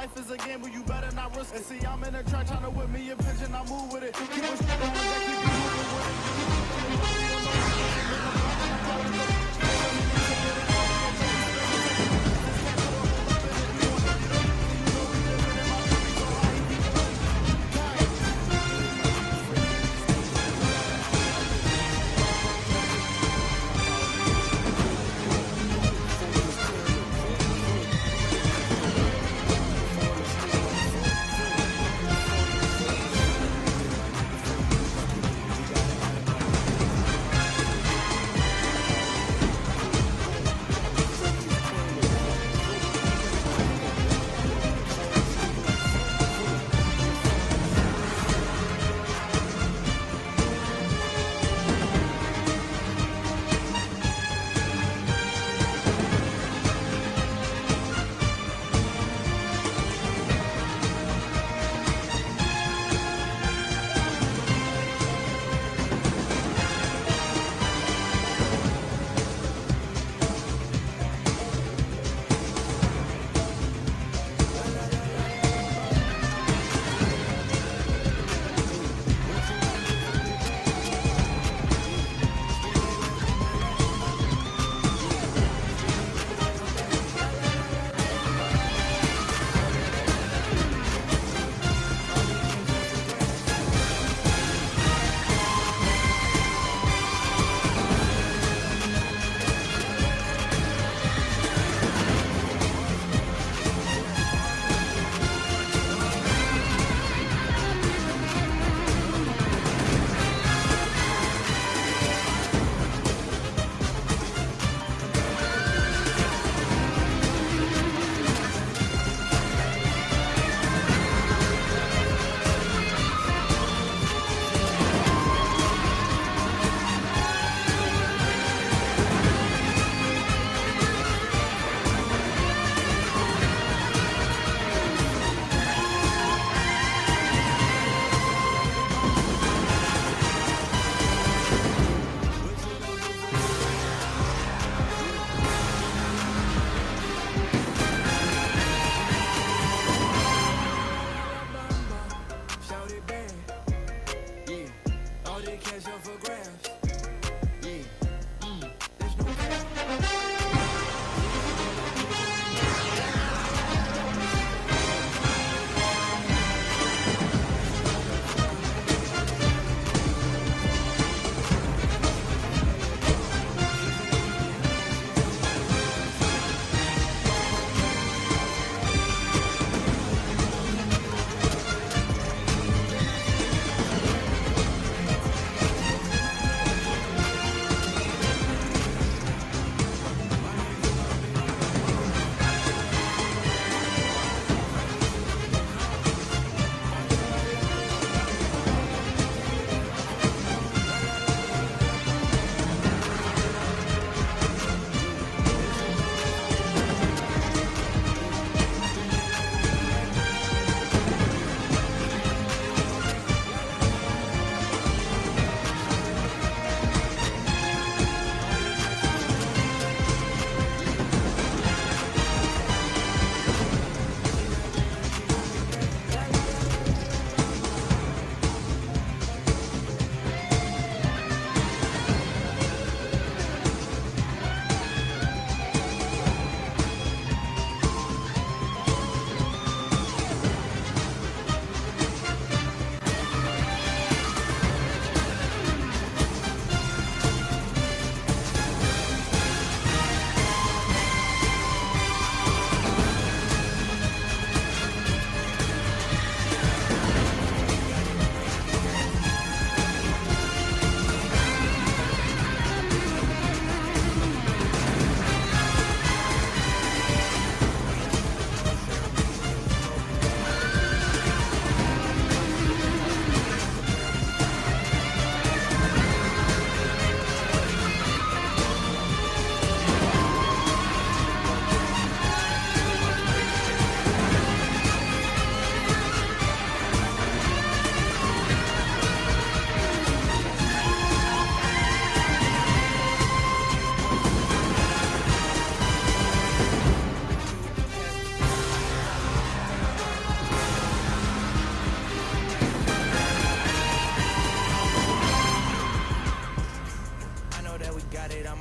life is a gamble, you better not risk it. See, I'm in the track trying to whip me a pigeon, I move with it. Keep it straight on deck, keep it moving with it.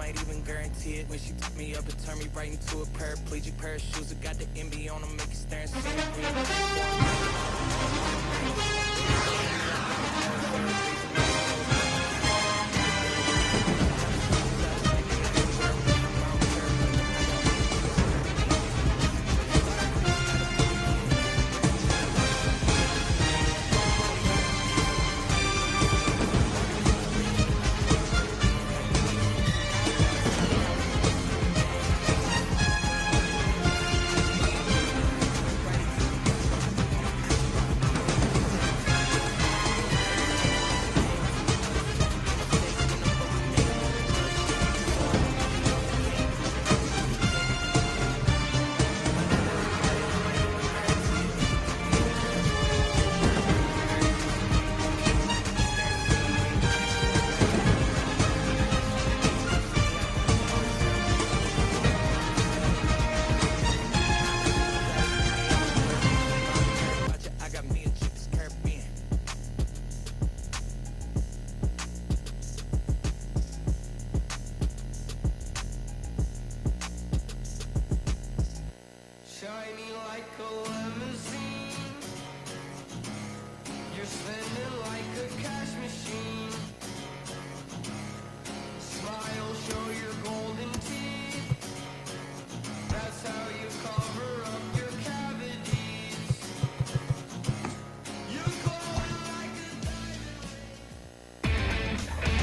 might even guarantee it. When she took me up and turned me right into a paraplegic pair of shoes that got the MB on them, make it stare and see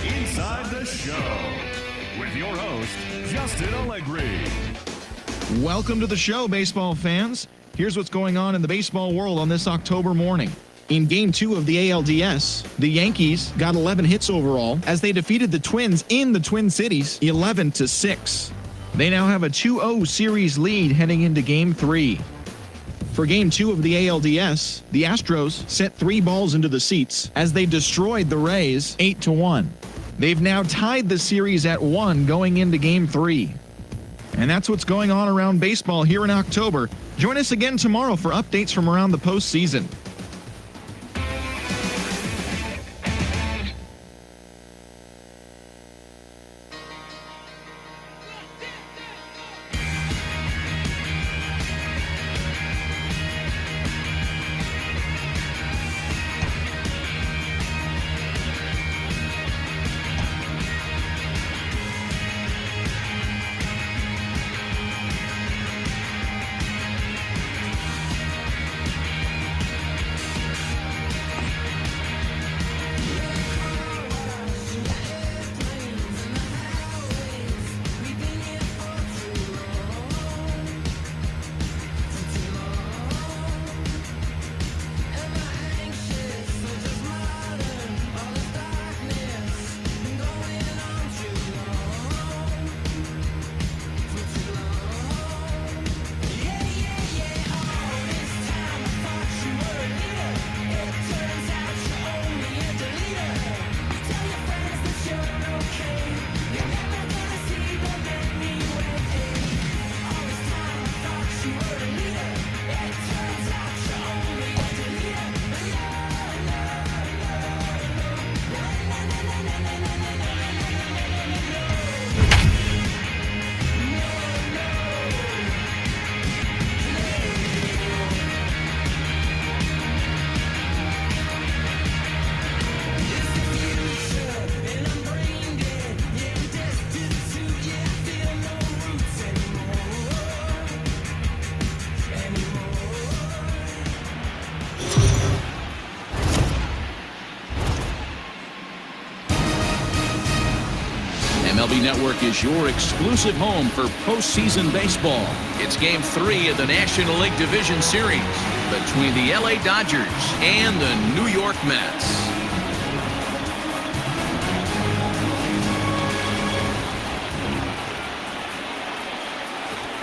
Inside the Show with your host, Justin Allegri. Welcome to the show, baseball fans. Here's what's going on in the baseball world on this October morning. In Game 2 of the ALDS, the Yankees got 11 hits overall as they defeated the Twins in the Twin Cities 11-6. They now have a 2-0 series lead heading into Game 3. For Game 2 of the ALDS, the Astros sent 3 balls into the seats as they destroyed the Rays 8-1. They've now tied the series at 1 going into Game 3. And that's what's going on around baseball here in October. Join us again tomorrow for updates from around the postseason. MLB Network is your exclusive home for postseason baseball. It's Game 3 of the National League Division Series between the LA Dodgers and the New York Mets.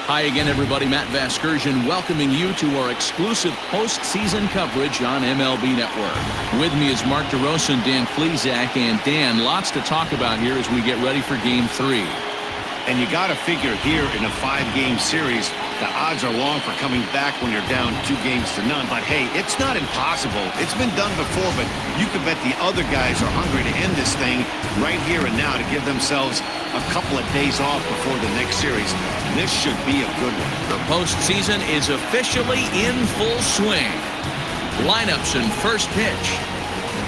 Hi again, everybody. Matt Vasgersian welcoming you to our exclusive postseason coverage on MLB Network. With me is Mark DeRosa and Dan Plesac. And Dan, lots to talk about here as we get ready for Game 3. And you got to figure here in a 5-game series, The odds are long for coming back when you're down 2-0. But hey, it's not impossible. It's been done before, but you can bet the other guys are hungry to end this thing right here and now to give themselves a couple of days off before the next series. This should be a good one. The postseason is officially in full swing. Lineups and first pitch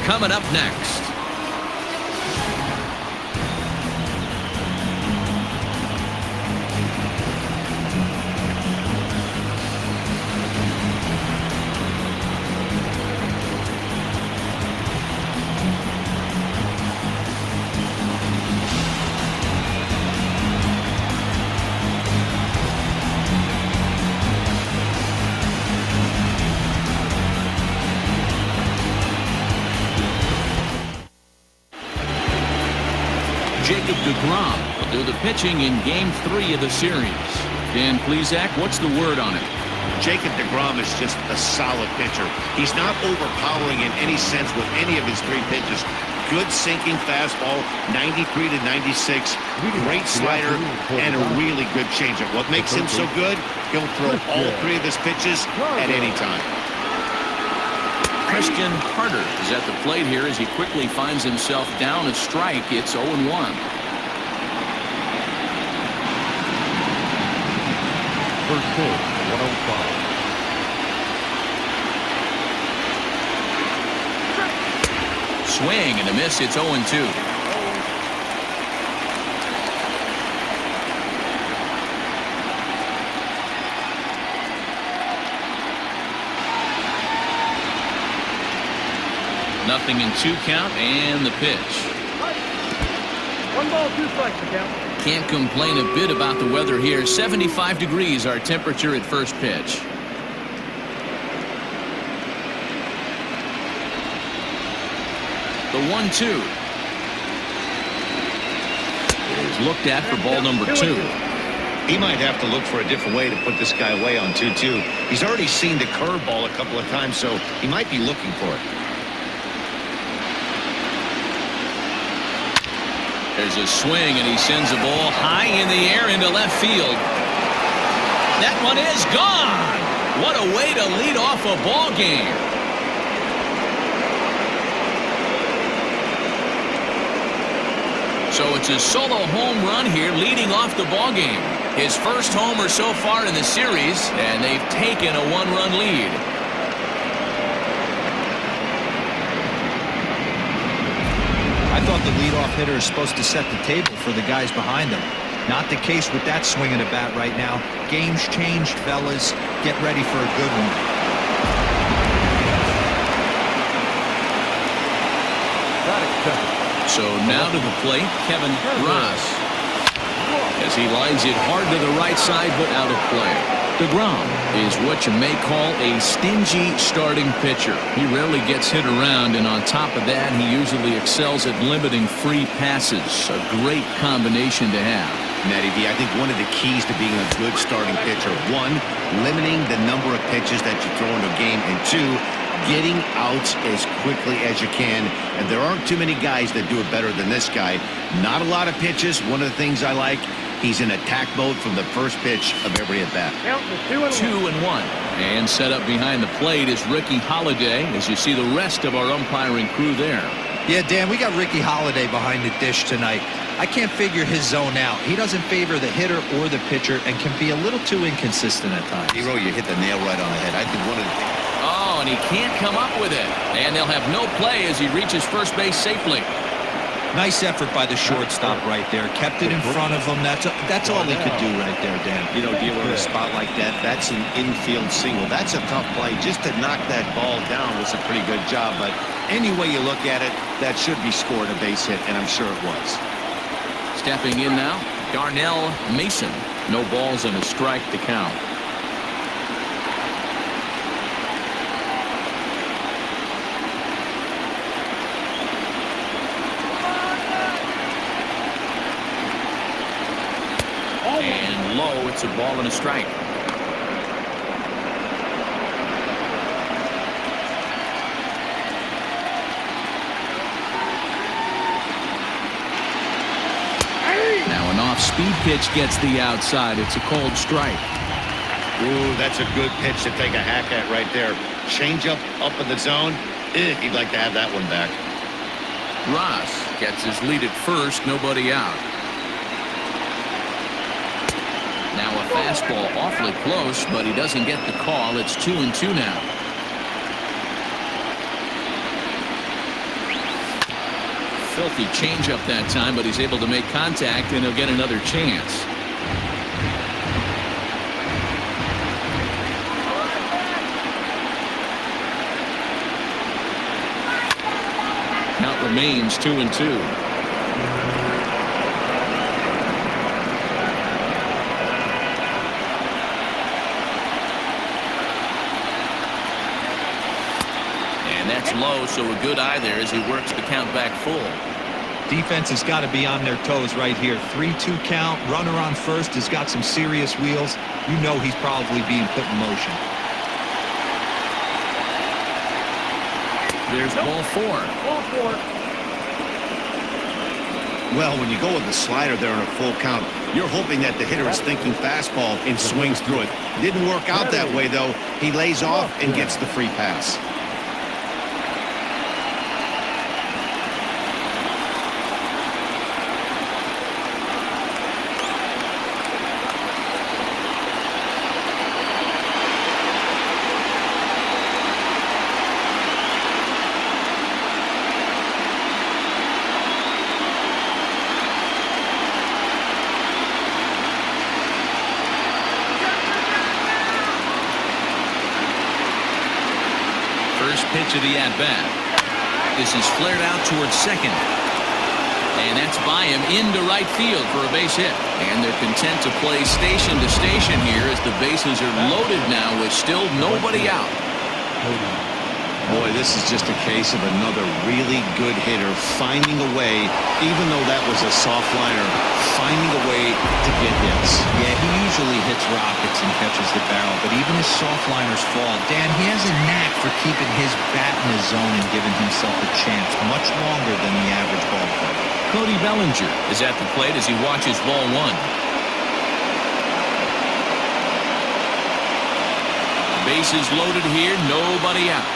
coming up next. DeGrom will do the pitching in Game 3 of the series. Dan Plesac, what's the word on it? Jacob DeGrom is just a solid pitcher. He's not overpowering in any sense with any of his 3 pitches. Good sinking fastball, 93 to 96, great slider, and a really good changeup. What makes him so good? He'll throw all 3 of his pitches at any time. Christian Harder is at the plate here as he quickly finds himself down a strike. It's 0-1. First pitch, 105. Swing and a miss. It's 0-2. Nothing in 2 count and the pitch. 1 ball, 2 strikes to count. Can't complain a bit about the weather here. 75 degrees our temperature at first pitch. The 1-2 is looked at for ball number 2. He might have to look for a different way to put this guy away on 2-2. He's already seen the curveball a couple of times, so he might be looking for it. There's a swing, and he sends a ball high in the air into left field. That one is gone. What a way to lead off a ball game. So it's a solo home run here leading off the ball game. His first homer so far in the series, and they've taken a 1-run lead. I thought the leadoff hitter is supposed to set the table for the guys behind him. Not the case with that swing of the bat right now. Game's changed, fellas. Get ready for a good one. So now to the plate, Kevin Ross. As he lines it hard to the right side, but out of play. DeGrom is what you may call a stingy starting pitcher. He rarely gets hit around, and on top of that, he usually excels at limiting free passes. A great combination to have. Matty V, I think one of the keys to being a good starting pitcher, 1, limiting the number of pitches that you throw into a game, and 2, getting outs as quickly as you can. And there aren't too many guys that do it better than this guy. Not a lot of pitches. One of the things I like, he's in attack mode from the first pitch of every at-bat. 2-1. And set up behind the plate is Ricky Holiday, as you see the rest of our umpiring crew there. Yeah, Dan, we got Ricky Holiday behind the dish tonight. I can't figure his zone out. He doesn't favor the hitter or the pitcher and can be a little too inconsistent at times. Hero, you hit the nail right on the head. I think one of the... Oh, and he can't come up with it. And they'll have no play as he reaches first base safely. Nice effort by the shortstop right there. Kept it in front of him. That's all he could do right there, Dan. You know, dealing with a spot like that, that's an infield single. That's a tough play. Just to knock that ball down was a pretty good job. But any way you look at it, that should be scored a base hit, and I'm sure it was. Stepping in now, Darnell Mason. No balls and a strike to count. And low, it's a ball and a strike. Now an off-speed pitch gets the outside. It's a cold strike. Ooh, that's a good pitch to take a hack at right there. Changeup up in the zone. He'd like to have that one back. Ross gets his lead at first, nobody out. Now a fastball awfully close, but he doesn't get the call. It's 2-2 now. Filthy changeup that time, but he's able to make contact, and he'll get another chance. Count remains 2-2. And that's low, so a good eye there as he works the count back full. Defense has got to be on their toes right here. 3-2 count. Runner on first has got some serious wheels. You know he's probably being put in motion. There's ball four. Well, when you go with the slider there on a full count, you're hoping that the hitter is thinking fastball and swings through it. Didn't work out that way, though. He lays off and gets the free pass. Pitch of the at-bat. This is flared out towards second. And that's by him into right field for a base hit. And they're content to play station to station here as the bases are loaded now with still nobody out. Boy, this is just a case of another really good hitter finding a way, even though that was a soft liner, finding a way to get hits. Yeah, he usually hits rockets and catches the barrel, but even his soft liners fall. Dan, he has a knack for keeping his bat in his zone and giving himself a chance much longer than the average ball player. Cody Bellinger is at the plate as he watches ball one. Bases loaded here, nobody out.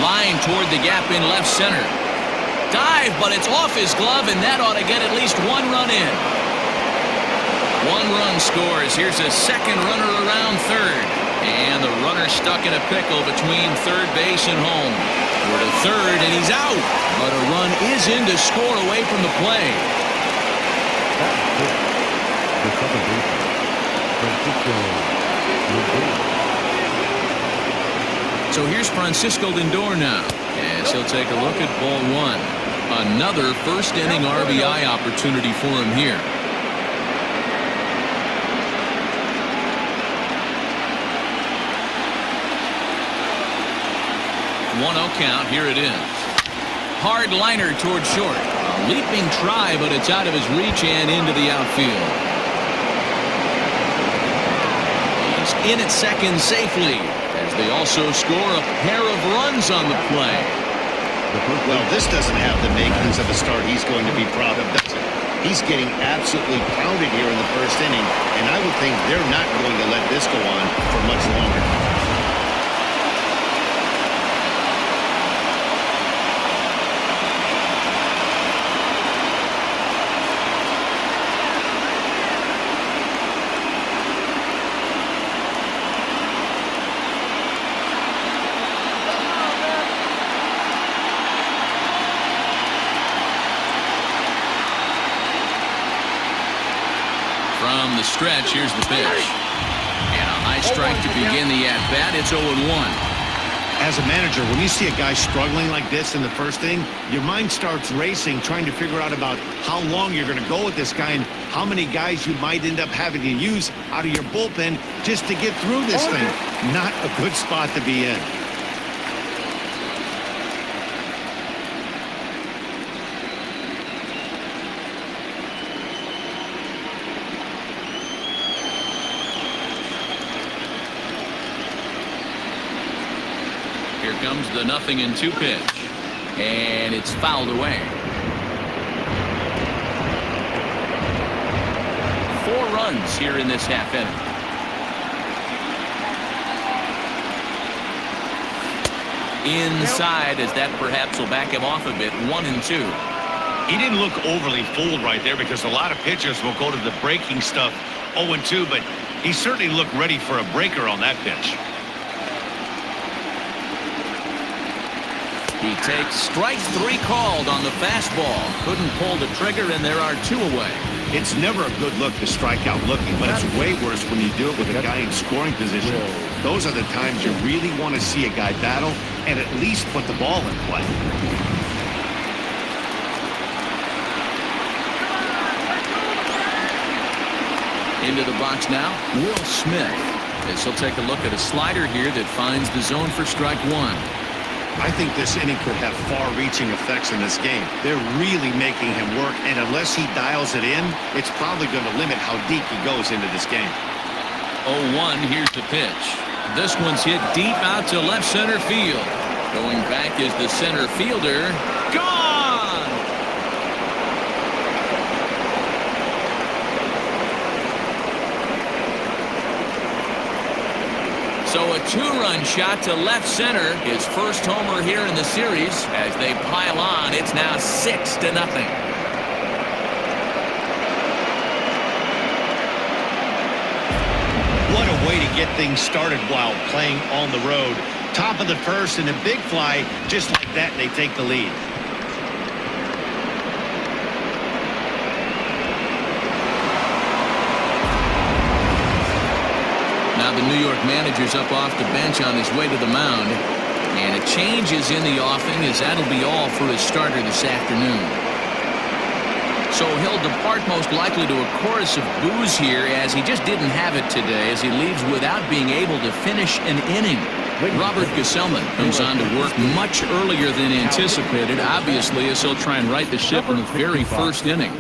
Line toward the gap in left center. Dive, but it's off his glove, and that ought to get at least one run in. One run scores. Here's a second runner around third. And the runner stuck in a pickle between third base and home. We're to third, and he's out. But a run is in to score away from the play. So here's Francisco Lindor now, as he'll take a look at ball one. Another first inning RBI opportunity for him here. 1-0 count. Here it is. Hard liner toward short. A leaping try, but it's out of his reach and into the outfield. He's in at second safely, as they also score a pair of runs on the play. Well, this doesn't have the makings of a start he's going to be proud of, does it? He's getting absolutely pounded here in the first inning, and I would think they're not going to let this go on for much longer. From the stretch, here's the pitch. And a high strike to begin the at-bat. It's 0-1. As a manager, when you see a guy struggling like this in the first inning, your mind starts racing, trying to figure out about how long you're going to go with this guy and how many guys you might end up having to use out of your bullpen just to get through this thing. Not a good spot to be in. Here comes the 0-2 pitch. And it's fouled away. 4 runs here in this half inning. Inside, as that perhaps will back him off a bit. 1-2. He didn't look overly fooled right there because a lot of pitchers will go to the breaking stuff 0-2, but he certainly looked ready for a breaker on that pitch. He takes strike 3 called on the fastball. Couldn't pull the trigger, and there are 2 away. It's never a good look to strike out looking, but it's way worse when you do it with a guy in scoring position. Those are the times you really want to see a guy battle and at least put the ball in play. Into the box now, Will Smith. As he'll take a look at a slider here that finds the zone for strike 1. I think this inning could have far-reaching effects in this game. They're really making him work, and unless he dials it in, it's probably going to limit how deep he goes into this game. 0-1, here's the pitch. This one's hit deep out to left center field. Going back is the center fielder. Gone! So a 2-run shot to left center. His first homer here in the series. As they pile on, it's now 6-0. What a way to get things started while playing on the road. Top of the first and a big fly. Just like that, they take the lead. Now the New York manager's up off the bench on his way to the mound. And a change is in the offing, as that'll be all for his starter this afternoon. So he'll depart most likely to a chorus of boos here, as he just didn't have it today, as he leaves without being able to finish an inning. Robert Gesellman comes on to work much earlier than anticipated, obviously, as he'll try and right the ship in the very first inning.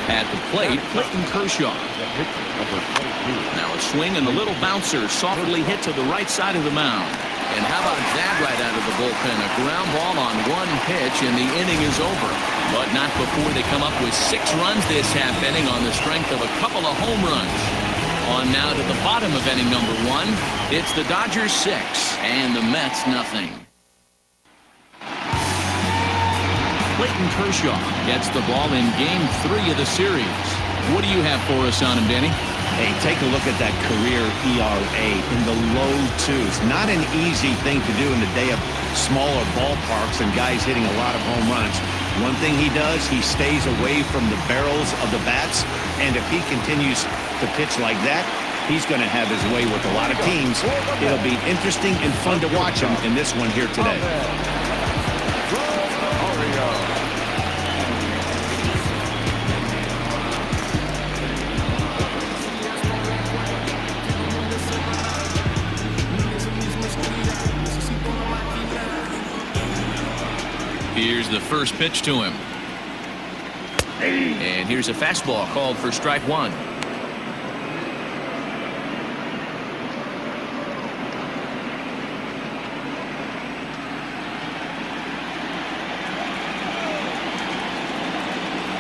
At the plate, Clayton Kershaw. Now a swing and a little bouncer softly hit to the right side of the mound. And how about that right out of the bullpen? A ground ball on 1 pitch, and the inning is over. But not before they come up with 6 runs this half inning on the strength of a couple of home runs. On now to the bottom of inning number 1. It's the Dodgers 6 and the Mets nothing. Clayton Kershaw gets the ball in Game 3 of the series. What do you have for us on him, Danny? Hey, take a look at that career ERA in the low 2s. Not an easy thing to do in the day of smaller ballparks and guys hitting a lot of home runs. One thing he does, he stays away from the barrels of the bats, and if he continues to pitch like that, he's going to have his way with a lot of teams. It'll be interesting and fun to watch him in this one here today. Here's the first pitch to him. And here's a fastball called for strike 1.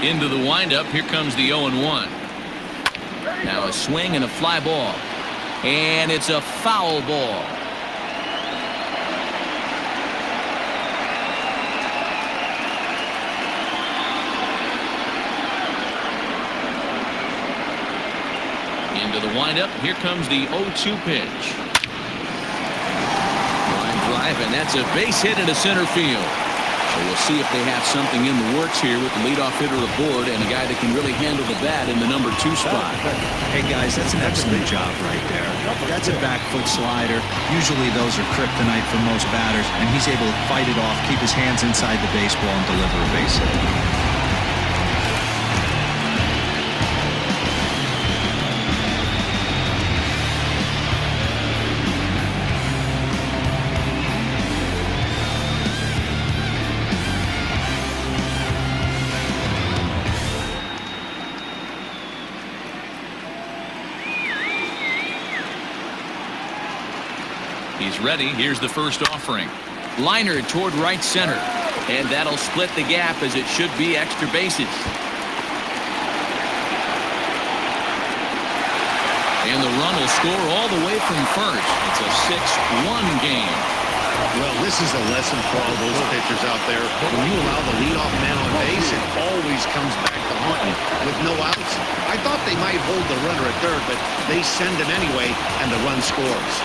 Into the windup. Here comes the 0-1. Now a swing and a fly ball. And it's a foul ball. Into the windup. Here comes the 0-2 pitch. Line drive, and that's a base hit into center field. So we'll see if they have something in the works here with the leadoff hitter aboard and a guy that can really handle the bat in the number 2 spot. Hey, guys, that's an excellent job right there. That's a back foot slider. Usually those are kryptonite for most batters, and he's able to fight it off, keep his hands inside the baseball, and deliver a base hit. He's ready. Here's the first offering. Liner toward right center. And that'll split the gap as it should be extra bases. And the run will score all the way from first. It's a 6-1 game. Well, this is a lesson for all those pitchers out there. When you allow the leadoff man on base, it always comes back to haunt you. With no outs, I thought they might hold the runner at third, but they send him anyway, and the run scores.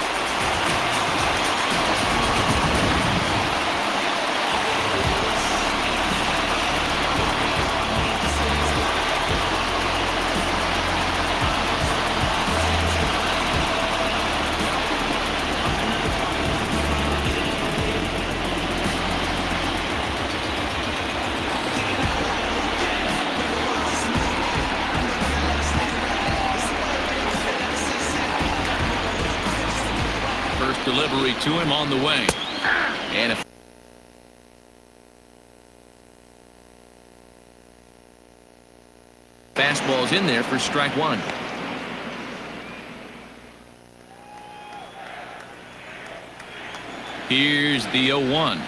Delivery to him on the way. And if fastball's in there for strike one. Here's the 0-1.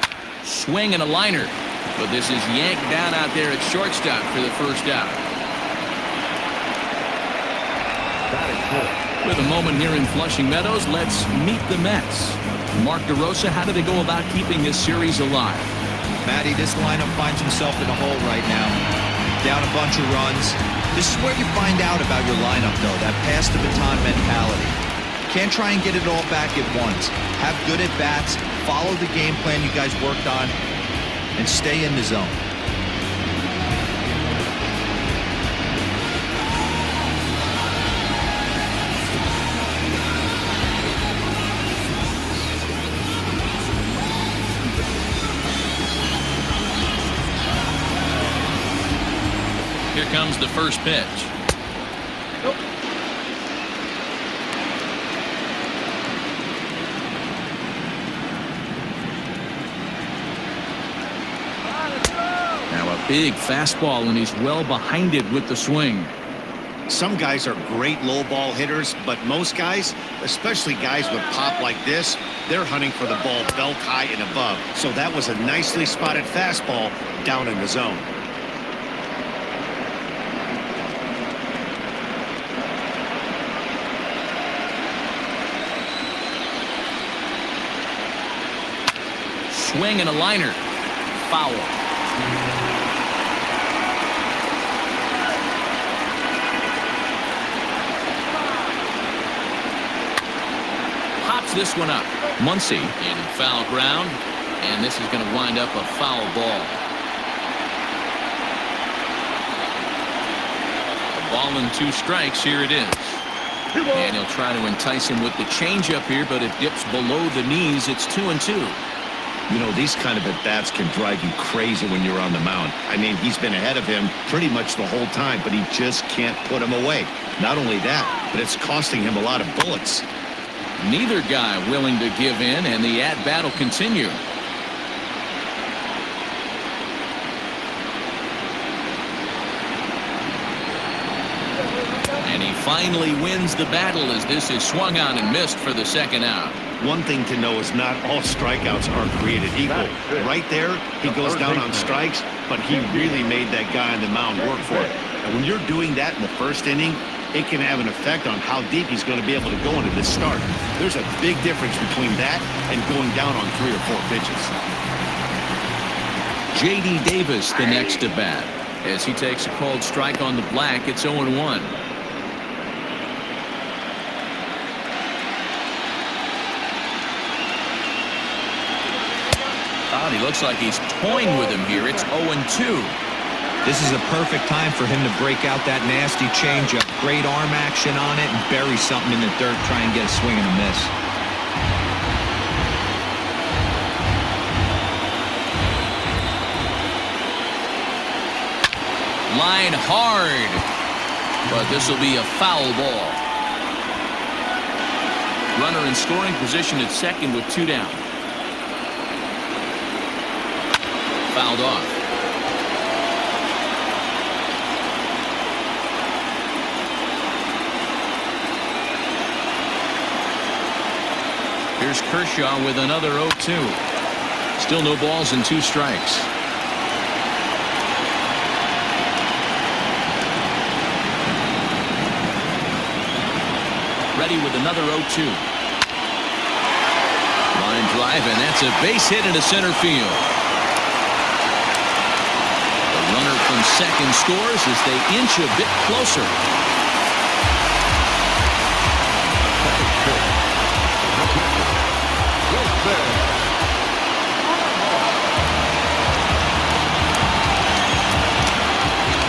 Swing and a liner. But this is yanked down out there at shortstop for the first out. That is good. With a moment here in Flushing Meadows, let's meet the Mets. Mark DeRosa, how do they go about keeping this series alive? Matty, this lineup finds himself in a hole right now. Down a bunch of runs. This is where you find out about your lineup, though, that pass the baton mentality. Can't try and get it all back at once. Have good at-bats, follow the game plan you guys worked on, and stay in the zone. Here comes the first pitch. Nope. Now a big fastball, and he's well behind it with the swing. Some guys are great low ball hitters, but most guys, especially guys with pop like this, they're hunting for the ball belt high and above. So that was a nicely spotted fastball down in the zone. Swing and a liner. Foul. Pops this one up. Muncy in foul ground, and this is going to wind up a foul ball. A ball and 2 strikes. Here it is. And he'll try to entice him with the changeup here, but it dips below the knees. It's 2-2. You know, these kind of at-bats can drive you crazy when you're on the mound. I mean, he's been ahead of him pretty much the whole time, but he just can't put him away. Not only that, but it's costing him a lot of bullets. Neither guy willing to give in, and the at-bat will continue. And he finally wins the battle as this is swung on and missed for the second out. One thing to know is not all strikeouts are created equal. Right there, he goes down on strikes, but he really made that guy on the mound work for it. And when you're doing that in the first inning, it can have an effect on how deep he's going to be able to go into this start. There's a big difference between that and going down on 3 or 4 pitches. J.D. Davis the next to bat. As he takes a called strike on the black, it's 0-1. He looks like he's toying with him here. It's 0-2. This is a perfect time for him to break out that nasty changeup. Great arm action on it and bury something in the dirt. Try and get a swing and a miss. Line hard. But this will be a foul ball. Runner in scoring position at second with 2 down. Fouled off. Here's Kershaw with another 0-2. Still no balls and 2 strikes. Ready with another 0-2. Line drive, and that's a base hit into center field. The runner from second scores as they inch a bit closer.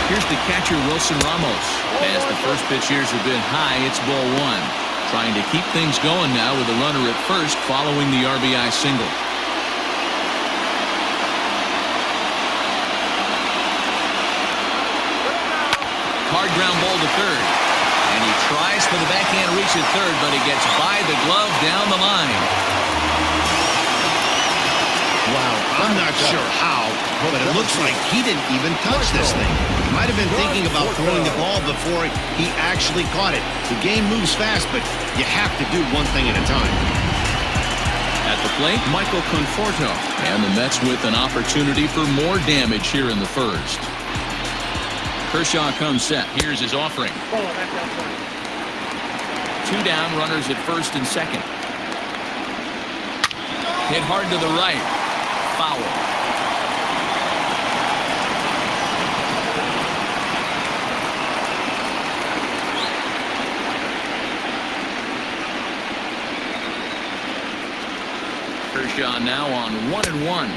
Here's the catcher, Wilson Ramos. As the first pitch years have been high, it's ball 1. Trying to keep things going now with a runner at first following the RBI single. Hard ground ball to third. And he tries for the backhand reach at third, but he gets by the glove down the line. Wow, I'm not sure how, but it looks like he didn't even touch this thing. He might have been thinking about throwing the ball before he actually caught it. The game moves fast, but you have to do one thing at a time. At the plate, Michael Conforto. And the Mets with an opportunity for more damage here in the first. Kershaw comes set. Here's his offering. 2 down, runners at first and second. Hit hard to the right. Foul. Kershaw now on 1-1.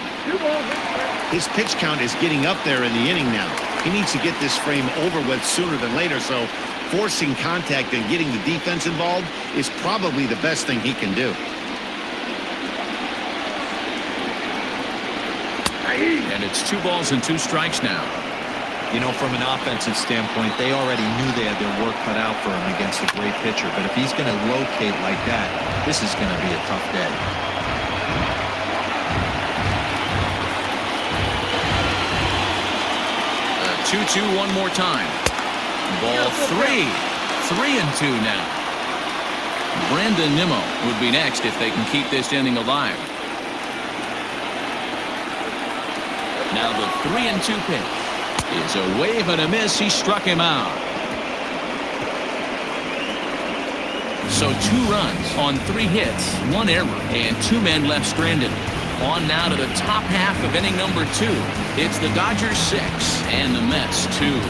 His pitch count is getting up there in the inning now. He needs to get this frame over with sooner than later, so forcing contact and getting the defense involved is probably the best thing he can do. And it's 2 balls and 2 strikes now. You know, from an offensive standpoint, they already knew they had their work cut out for him against a great pitcher. But if he's going to locate like that, this is going to be a tough day. The 2-2 one more time. Ball 3. 3-2 now. Brandon Nimmo would be next if they can keep this inning alive. Now the 3-2 pitch is a wave and a miss. He struck him out. So 2 runs on 3 hits, 1 error, and 2 men left stranded. On now to the top half of inning number 2. It's the Dodgers 6 and the Mets 2.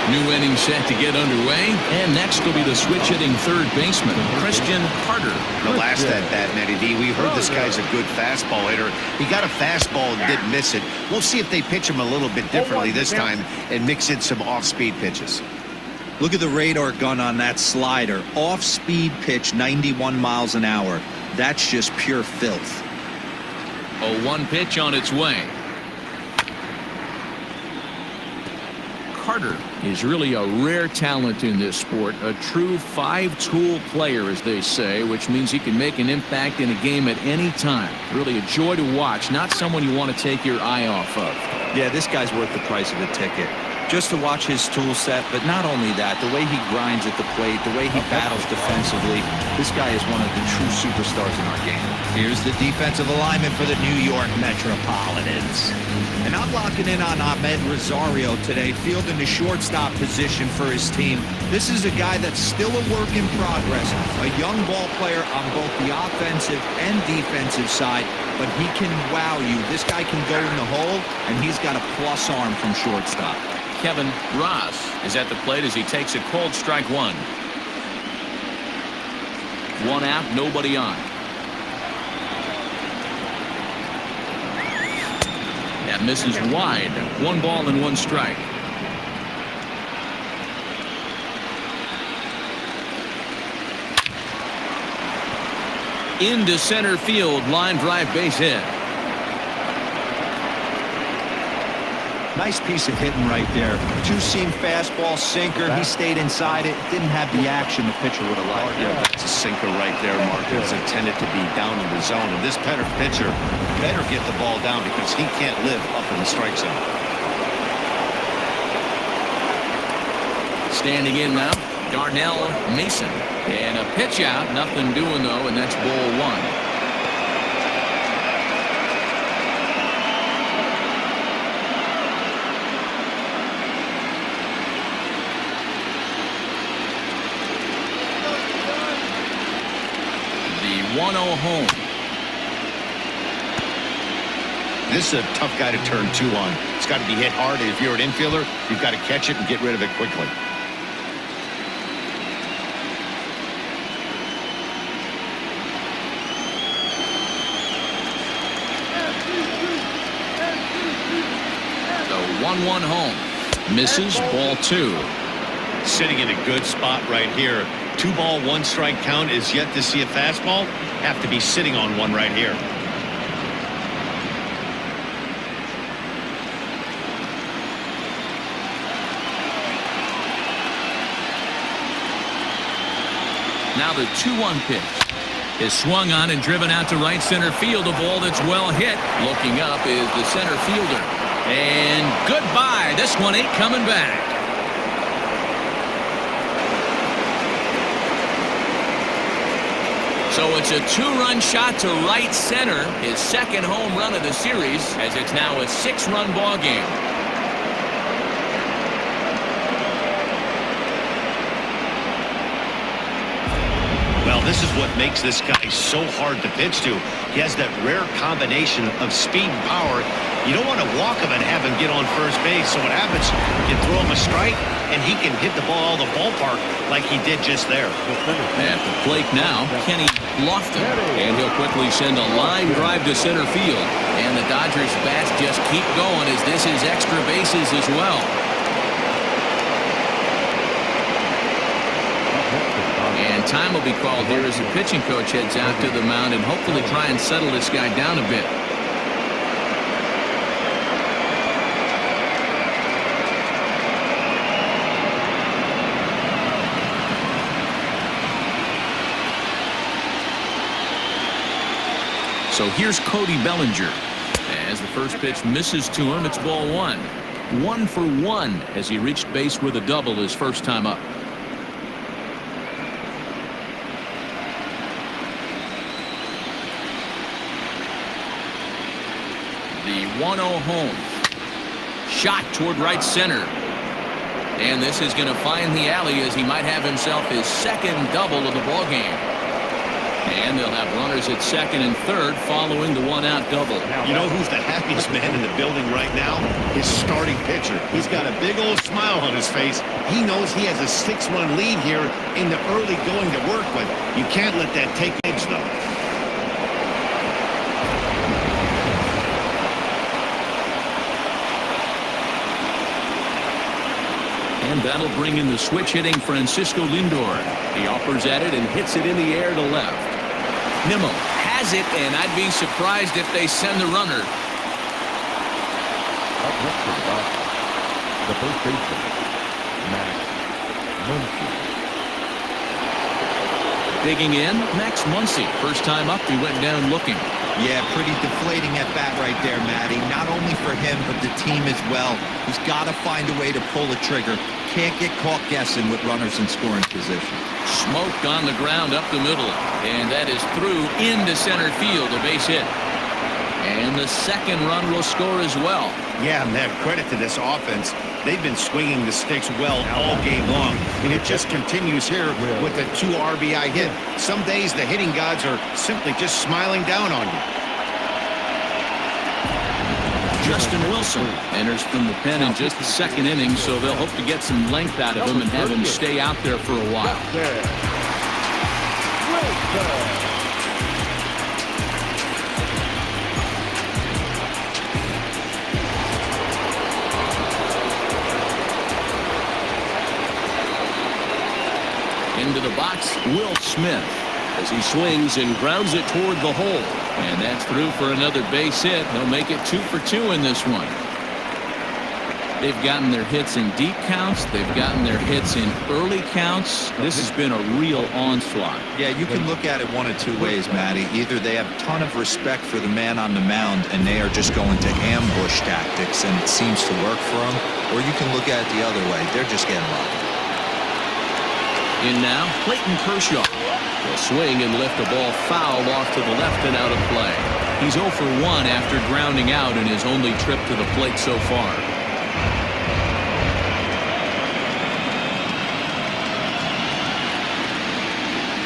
New inning set to get underway, and next will be the switch-hitting third baseman, Christian Carter. The last at-bat, Matty D, we heard this guy's a good fastball hitter. He got a fastball and didn't miss it. We'll see if they pitch him a little bit differently this time and mix in some off-speed pitches. Look at the radar gun on that slider. Off-speed pitch, 91 miles an hour. That's just pure filth. 0-1 pitch on its way. Carter is really a rare talent in this sport, a true five-tool player, as they say, which means he can make an impact in a game at any time. Really a joy to watch, not someone you want to take your eye off of. Yeah, this guy's worth the price of a ticket. Just to watch his tool set, but not only that, the way he grinds at the plate, the way he battles defensively, this guy is one of the true superstars in our game. Here's the defensive alignment for the New York Metropolitans. And I'm locking in on Ahmed Rosario today, fielding the shortstop position for his team. This is a guy that's still a work in progress, a young ball player on both the offensive and defensive side, but he can wow you. This guy can go in the hole, and he's got a plus arm from shortstop. Kevin Ross is at the plate as he takes a cold strike one. One out, nobody on. That misses wide. 1 ball and 1 strike. Into center field, line drive, base hit. Nice piece of hitting right there. Two-seam fastball, sinker. He stayed inside it. Didn't have the action the pitcher would have liked. Yeah, that's a sinker right there, Mark. It's intended to be down in the zone. And this pitcher better get the ball down because he can't live up in the strike zone. Standing in now, Darnell Mason. And a pitch out. Nothing doing, though, and that's ball 1. The 1-0 home. This is a tough guy to turn 2 on. It's got to be hit hard. If you're an infielder, you've got to catch it and get rid of it quickly. The 1-1 home. Misses, ball 2. Sitting in a good spot right here. 2 ball, 1 strike count is yet to see a fastball. Have to be sitting on one right here. Now the 2-1 pitch is swung on and driven out to right center field. A ball that's well hit. Looking up is the center fielder. And goodbye. This one ain't coming back. So it's a 2-run shot to right center. His second home run of the series, as it's now a 6-run ball game. Well, this is what makes this guy so hard to pitch to. He has that rare combination of speed and power. You don't want to walk him and have him get on first base. So what happens, you throw him a strike, and he can hit the ball out of the ballpark like he did just there. At the plate now, Kenny Lofton. And he'll quickly send a line drive to center field. And the Dodgers bats just keep going as this is extra bases as well. And time will be called here as the pitching coach heads out to the mound and hopefully try and settle this guy down a bit. So here's Cody Bellinger. As the first pitch misses to him, it's ball 1. 1 for 1 as he reached base with a double his first time up. The 1-0 home. Shot toward right center. And this is going to find the alley as he might have himself his second double of the ball game. And they'll have runners at second and third following the 1-out double. You know who's the happiest man in the building right now? His starting pitcher. He's got a big old smile on his face. He knows he has a 6-1 lead here in the early going to work, but you can't let that take edge, though. And that'll bring in the switch hitting Francisco Lindor. He offers at it and hits it in the air to left. Nimmo has it, and I'd be surprised if they send the runner. Up next to the box, the first baseman, Max Muncy. Digging in, Max Muncy. First time up, he went down looking. Yeah, pretty deflating at bat right there, Matty. Not only for him, but the team as well. He's got to find a way to pull the trigger. Can't get caught guessing with runners in scoring position. Smoked on the ground up the middle. And that is through into center field, a base hit. And the second run will score as well. Yeah, man, credit to this offense. They've been swinging the sticks well all game long, and it just continues here with a 2 RBI hit. Some days the hitting gods are simply just smiling down on you. Justin Wilson enters from the pen in just the second inning, so they'll hope to get some length out of him and have him stay out there for a while. Into the box, Will Smith, as he swings and grounds it toward the hole. And that's through for another base hit. They'll make it 2 for 2 in this one. They've gotten their hits in deep counts. They've gotten their hits in early counts. This has been a real onslaught. Yeah, you can look at it one of two ways, Matty. Either they have a ton of respect for the man on the mound and they are just going to ambush tactics and it seems to work for them, or you can look at it the other way. They're just getting lucky. In now, Clayton Kershaw. Will swing and lift a ball foul off to the left and out of play. He's 0 for 1 after grounding out in his only trip to the plate so far.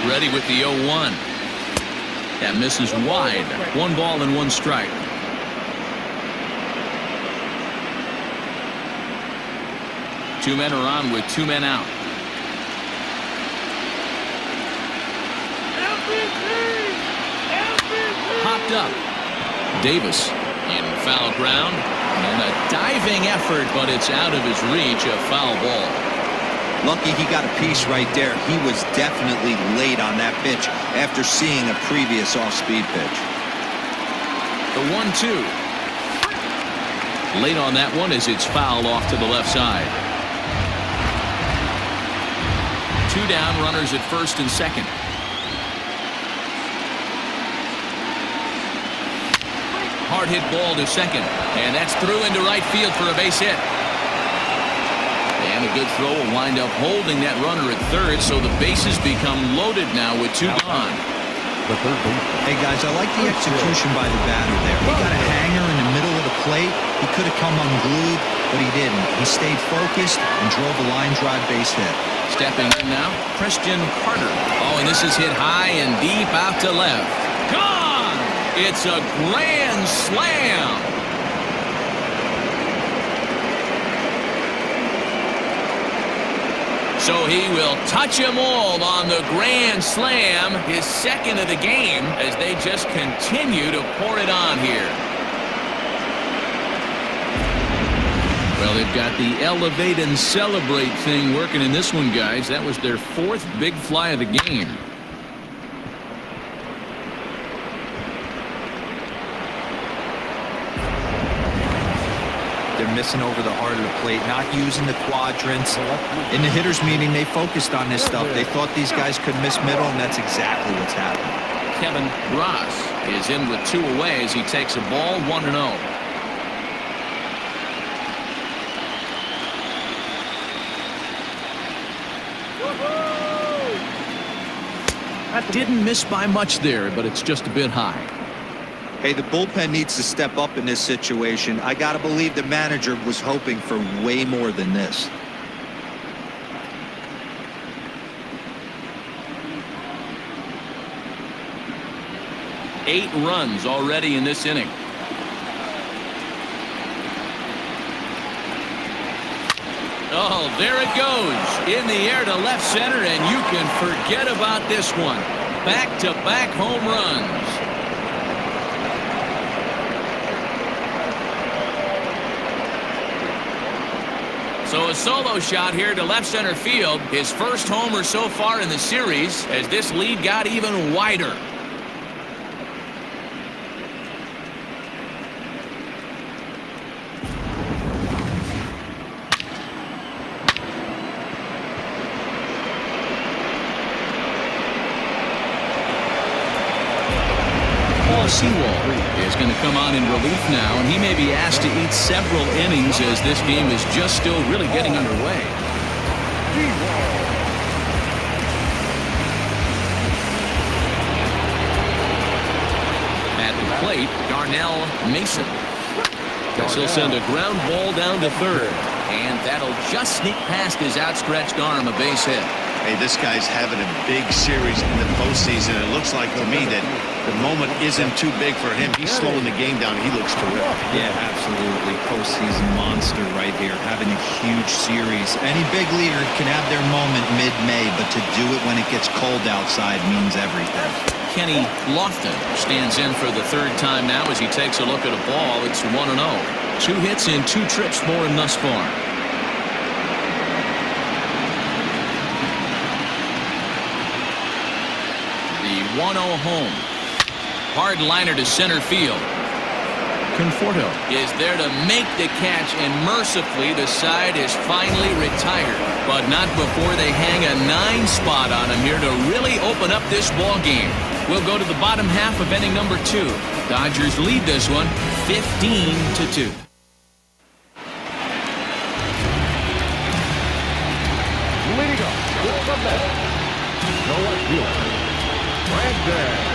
Ready with the 0-1. That misses wide. 1 ball and 1 strike. Two men are on with 2 men out. Popped up. Davis in foul ground. And a diving effort, but it's out of his reach. A foul ball. Lucky he got a piece right there. He was definitely late on that pitch after seeing a previous off-speed pitch. The 1-2. Late on that one as it's fouled off to the left side. 2 down, runners at first and second. Hard hit ball to second, and that's through into right field for a base hit. And a good throw will wind up holding that runner at third, so the bases become loaded now with 2 gone. The third base. Hey, guys, I like the execution by the batter there. He got a hanger in the middle of the plate. He could have come unglued, but he didn't. He stayed focused and drove a line drive base hit. Stepping in now, Christian Carter. Oh, and this is hit high and deep out to left. Gone! It's a grand slam. So he will touch them all on the grand slam, his second of the game, as they just continue to pour it on here. Well, they've got the elevate and celebrate thing working in this one, guys. That was their 4th big fly of the game. They're missing over the heart of the plate, not using the quadrants. In the hitters meeting, they focused on this stuff. They thought these guys could miss middle, and that's exactly what's happening. Kevin Ross is in with 2 away as he takes a ball 1-0. Didn't miss by much there, but it's just a bit high. Hey, the bullpen needs to step up in this situation. I got to believe the manager was hoping for way more than this. Eight runs already in this inning. Oh, there it goes. In the air to left center, and you can forget about this one. Back-to-back home runs. So a solo shot here to left center field. His first homer so far in the series as this lead got even wider. Seawall is going to come on in relief now, and he may be asked to eat several innings as this game is just still really getting underway. At the plate, Darnell Mason. Guess he'll send a ground ball down to third, and that'll just sneak past his outstretched arm, a base hit. Hey, this guy's having a big series in the postseason. It looks like to me that the moment isn't too big for him. He's slowing the game down. He looks terrific. Yeah, absolutely. Postseason monster right here, having a huge series. Any big leaguer can have their moment mid-May, but to do it when it gets cold outside means everything. Kenny Lofton stands in for the 3rd time now as he takes a look at a ball. It's 1-0. 2 hits in 2 trips for him thus far. The 1-0 home. Hard liner to center field. Conforto is there to make the catch, and mercifully the side is finally retired. But not before they hang a 9 spot on him here to really open up this ball game. We'll go to the bottom half of inning number 2. Dodgers lead this one 15-2. Leading up with the bat, no fielder, Brandon.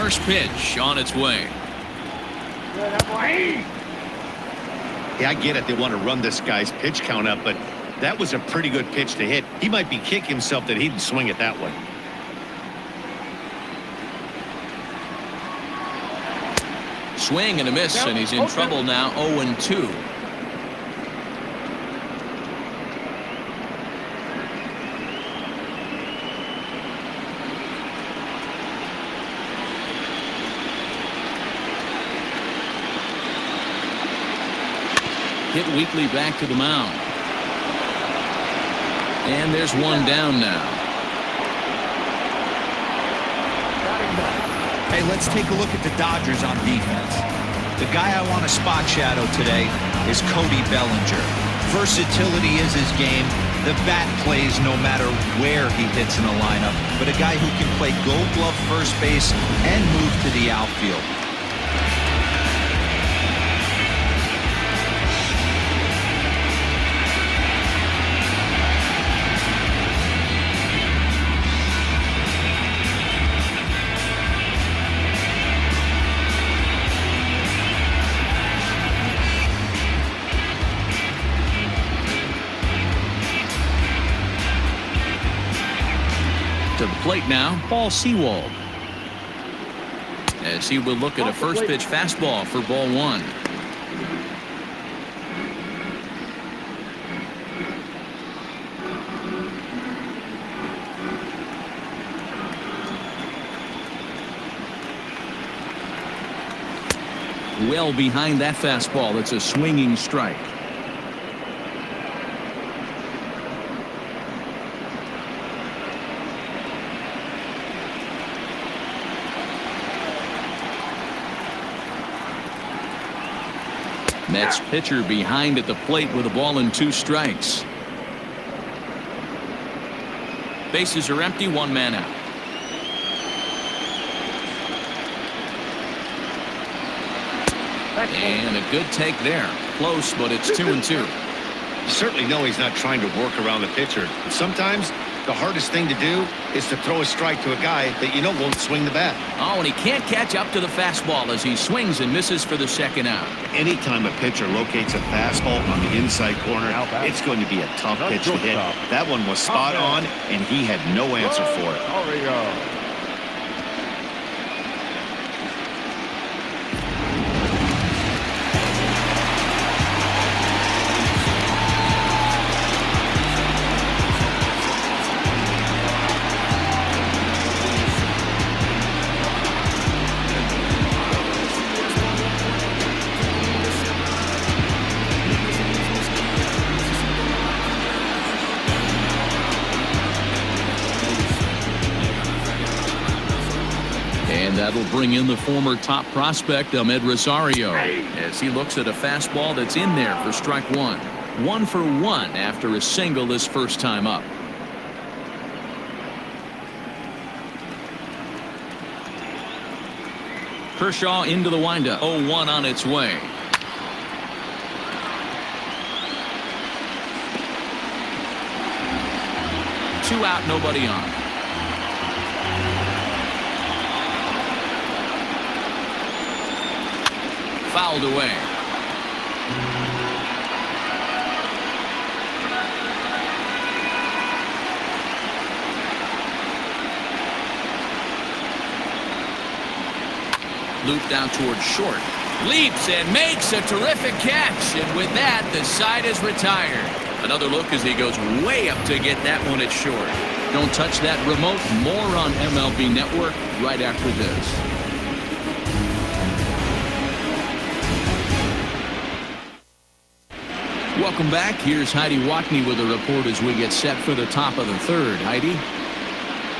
first pitch on its way. Yeah, I get it. They want to run this guy's pitch count up, but that was a pretty good pitch to hit. He might be kicking himself that he didn't swing it that way. Swing and a miss, and he's in trouble now. 0-2. Hit weakly back to the mound. And there's one down now. Hey, let's take a look at the Dodgers on defense. The guy I want to spot shadow today is Cody Bellinger. Versatility is his game. The bat plays no matter where he hits in a lineup, but a guy who can play Gold Glove first base and move to the outfield. To the plate now, Paul Sewald. As he will look at a first pitch fastball for ball one. Well behind that fastball. It's a swinging strike. Mets pitcher behind at the plate with a ball and 2 strikes. Bases are empty, 1 man out. And a good take there. Close, but it's 2-2. You certainly know he's not trying to work around the pitcher. But sometimes the hardest thing to do is to throw a strike to a guy that you know won't swing the bat. Oh, and he can't catch up to the fastball as he swings and misses for the second out. Anytime a pitcher locates a fastball on the inside corner, it's going to be a tough pitch to hit. That one was spot on, and he had no answer for it. There we go. That'll bring in the former top prospect, Ahmed Rosario, as he looks at a fastball that's in there for strike 1. 1 for 1 after a single this first time up. Kershaw into the windup. 0-1 on its way. Two out, nobody on. Fouled away. Looped out towards short. Leaps and makes a terrific catch. And with that, the side is retired. Another look as he goes way up to get that one at short. Don't touch that remote. More on MLB Network right after this. Welcome back. Here's Heidi Watney with a report as we get set for the top of the third. Heidi?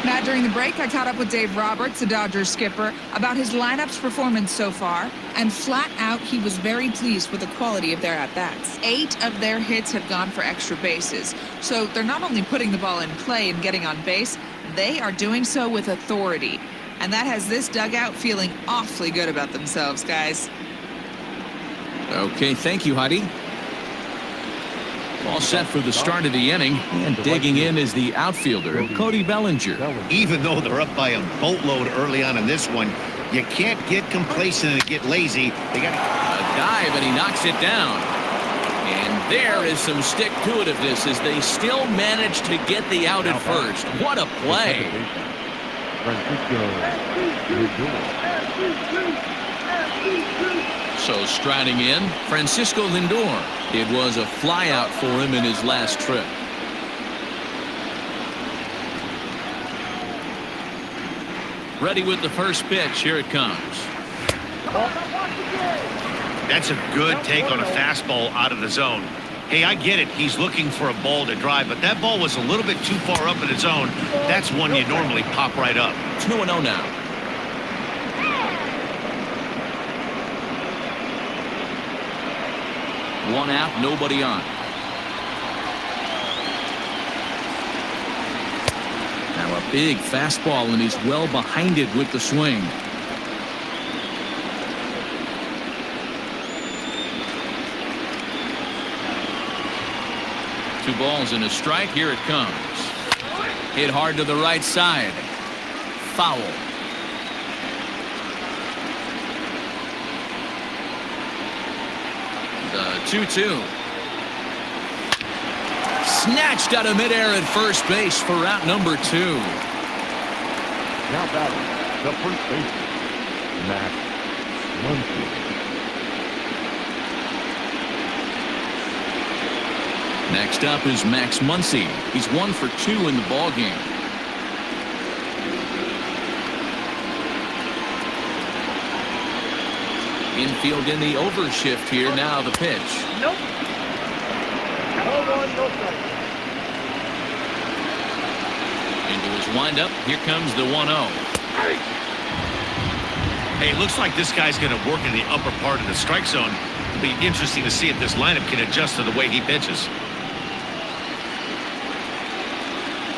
Matt, during the break, I caught up with Dave Roberts, the Dodgers skipper, about his lineup's performance so far, and flat out, he was very pleased with the quality of their at-bats. 8 of their hits have gone for extra bases, so they're not only putting the ball in play and getting on base, they are doing so with authority. And that has this dugout feeling awfully good about themselves, guys. Okay, thank you, Heidi. All set for the start of the inning, and digging in is the outfielder, Cody Bellinger. Even though they're up by a boatload early on in this one, You can't get complacent and get lazy. They got a dive, and he knocks it down. And there is some stick-to-itiveness as they still manage to get the out at first. What a play. So striding in, Francisco Lindor. It was a flyout for him in his last trip. Ready with the first pitch. Here it comes. That's a good take on a fastball out of the zone. Hey, I get it. He's looking for a ball to drive, but that ball was a little bit too far up in its zone. That's one you normally pop right up. 2-0 now. One out, nobody on. Now a big fastball, and he's well behind it with the swing. Two balls and a strike. Here it comes. Hit hard to the right side. Foul. The 2-2. Snatched out of midair at first base for out number 2. Now batting, the first baseman, Max Muncy. Next up is Max Muncy. He's 1 for 2 in the ballgame. Infield in the overshift here. Now the pitch. Nope. No one, no strike. Into his windup. Here comes the 1-0. Hey, it looks like this guy's going to work in the upper part of the strike zone. It'll be interesting to see if this lineup can adjust to the way he pitches.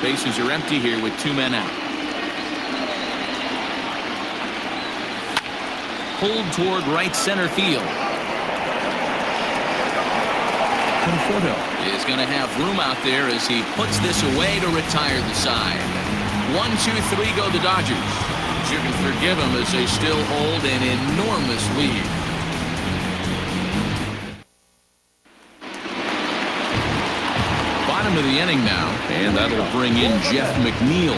Bases are empty here with 2 men out. Pulled toward right center field. Conforto is going to have room out there as he puts this away to retire the side. 1-2-3 go the Dodgers. You can forgive them as they still hold an enormous lead. Bottom of the inning now, and that'll bring in Jeff McNeil.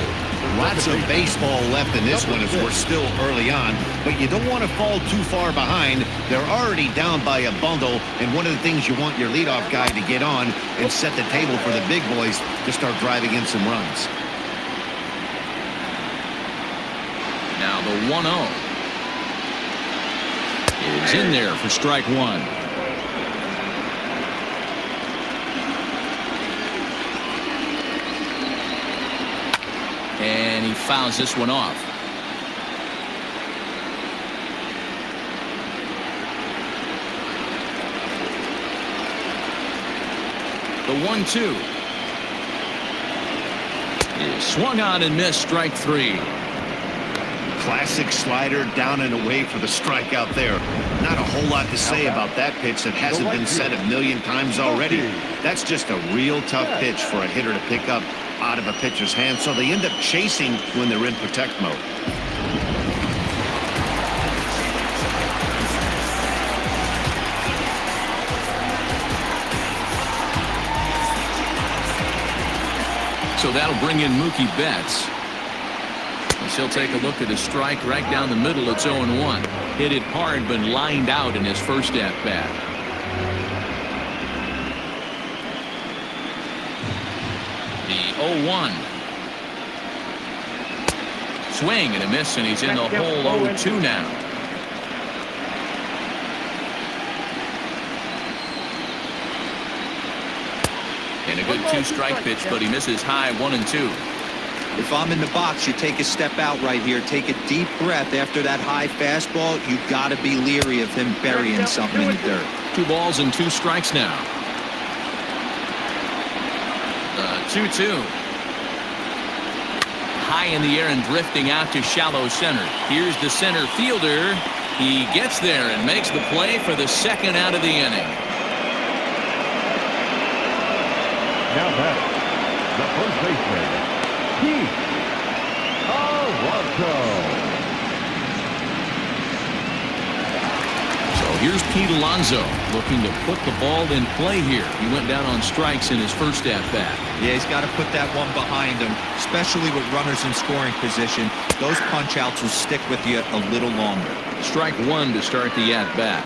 Lots of baseball left in this one as we're still early on, but you don't want to fall too far behind. They're already down by a bundle, and one of the things you want your leadoff guy to get on and set the table for the big boys to start driving in some runs. Now the 1-0 is in there for strike 1. And he fouls this one off. The 1-2 is swung on and missed. Strike 3. Classic slider down and away for the strikeout there. Not a whole lot to say about that pitch that hasn't been said a million times already. That's just a real tough pitch for a hitter to pick up out of a pitcher's hand, so they end up chasing when they're in protect mode. So that'll bring in Mookie Betts. He'll take a look at his strike right down the middle. It's 0-1. Hit it hard, but lined out in his first at-bat. The 0-1. Swing and a miss, and he's in the hole. 0-2 now. And a good 2-strike pitch, but he misses high. 1-2. If I'm in the box, you take a step out right here. Take a deep breath after that high fastball. You got to be leery of him burying something in the dirt. 2 balls and 2 strikes now. 2-2. High in the air and drifting out to shallow center. Here's the center fielder. He gets there and makes the play for the second out of the inning. Now batting, the first baseman, Toronto. Here's Pete Alonso looking to put the ball in play here. He went down on strikes in his first at-bat. Yeah, he's got to put that one behind him, especially with runners in scoring position. Those punch-outs will stick with you a little longer. Strike one to start the at-bat.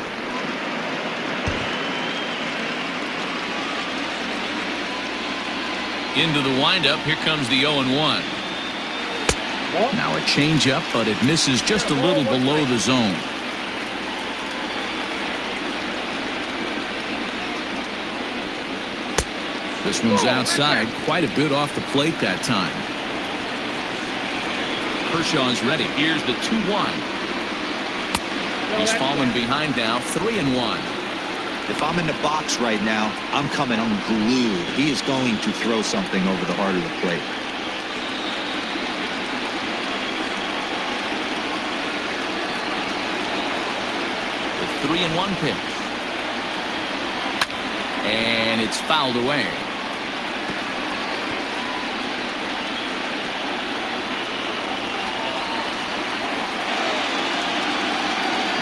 Into the windup. Here comes the 0-1. Now a changeup, but it misses just a little below the zone. This one's outside, quite a bit off the plate that time. Kershaw's ready. Here's the 2-1. He's fallen behind now, 3-1. If I'm in the box right now, I'm coming unglued. He is going to throw something over the heart of the plate. The 3-1 pitch. And it's fouled away.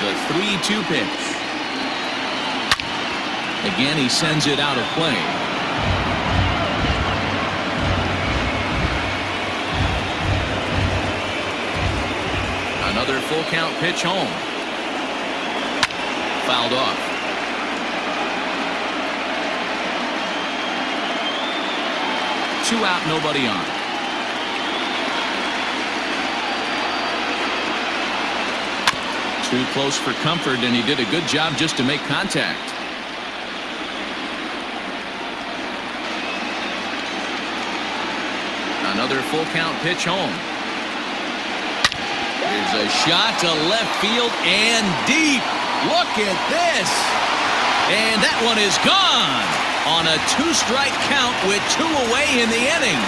The 3-2 pitch. Again, he sends it out of play. Another full count pitch home. Fouled off. Two out, nobody on. Too close for comfort, and he did a good job just to make contact. Another full count pitch home. Here's a shot to left field and deep. Look at this. And that one is gone on a 2-strike count with 2 away in the inning.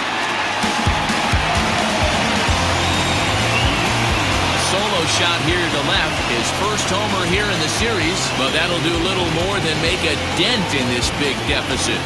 Solo shot here to left. His first homer here in the series, but that'll do little more than make a dent in this big deficit.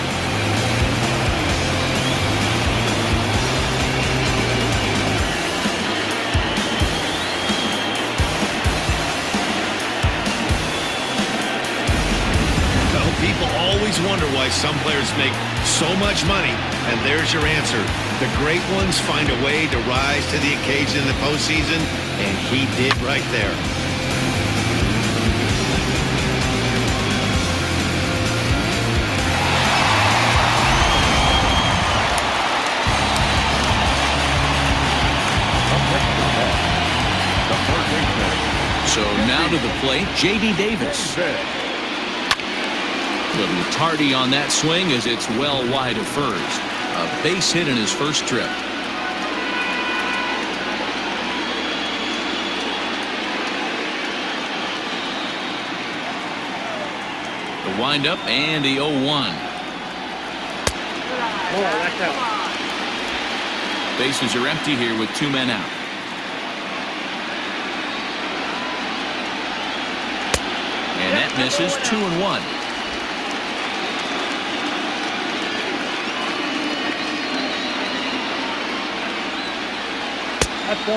People always wonder why some players make so much money, and there's your answer. The great ones find a way to rise to the occasion in the postseason, and he did right there. So now to the plate, J.D. Davis. Little tardy on that swing as it's well wide of first. A base hit in his first trip. The windup and the 0-1. Bases are empty here with 2 men out. And that misses. 2-1.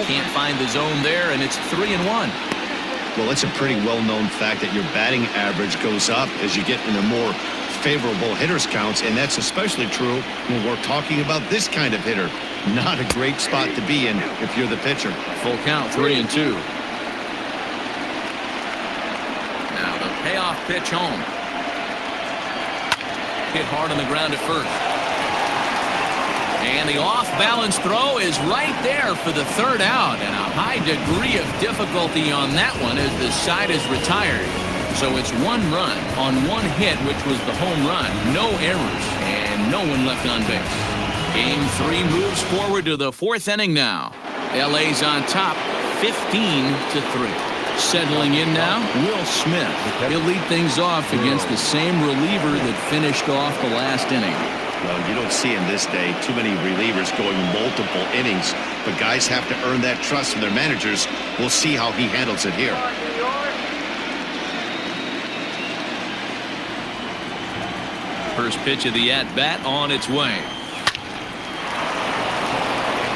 Can't find the zone there, and it's 3-1. Well, it's a pretty well-known fact that your batting average goes up as you get into more favorable hitters counts, and that's especially true when we're talking about this kind of hitter. Not a great spot to be in if you're the pitcher. Full count, 3-2. Now the payoff pitch home. Hit hard on the ground at first. And the off-balance throw is right there for the 3rd out, and a high degree of difficulty on that one as the side is retired. So it's 1 run on 1 hit, which was the home run. No errors and no one left on base. Game 3 moves forward to the 4th inning now. LA's on top, 15-3. Settling in now, Will Smith. He'll lead things off against the same reliever that finished off the last inning. Well, you don't see in this day too many relievers going multiple innings, but guys have to earn that trust from their managers. We'll see how he handles it here. First pitch of the at-bat on its way.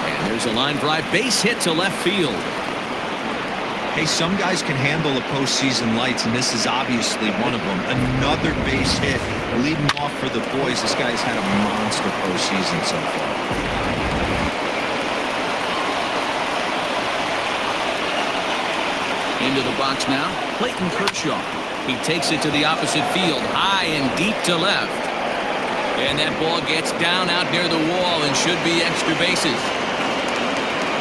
And there's a line drive base hit to left field. Hey, some guys can handle the postseason lights, and this is obviously one of them. Another base hit, leading off for the boys. This guy's had a monster postseason so far. Into the box now, Clayton Kershaw. He takes it to the opposite field, high and deep to left. And that ball gets down out near the wall and should be extra bases.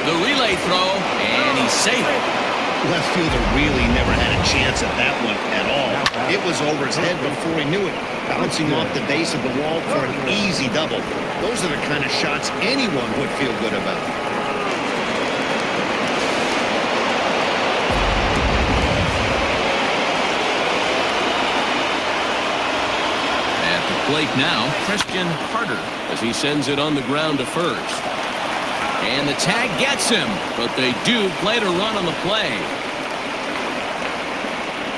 The relay throw, and he's safe. Left fielder really never had a chance at that one at all. It was over his head before he knew it, bouncing off the base of the wall for an easy double. Those are the kind of shots anyone would feel good about. At the plate now, Christian Carter, as he sends it on the ground to first. And the tag gets him, but they do play to run on the play.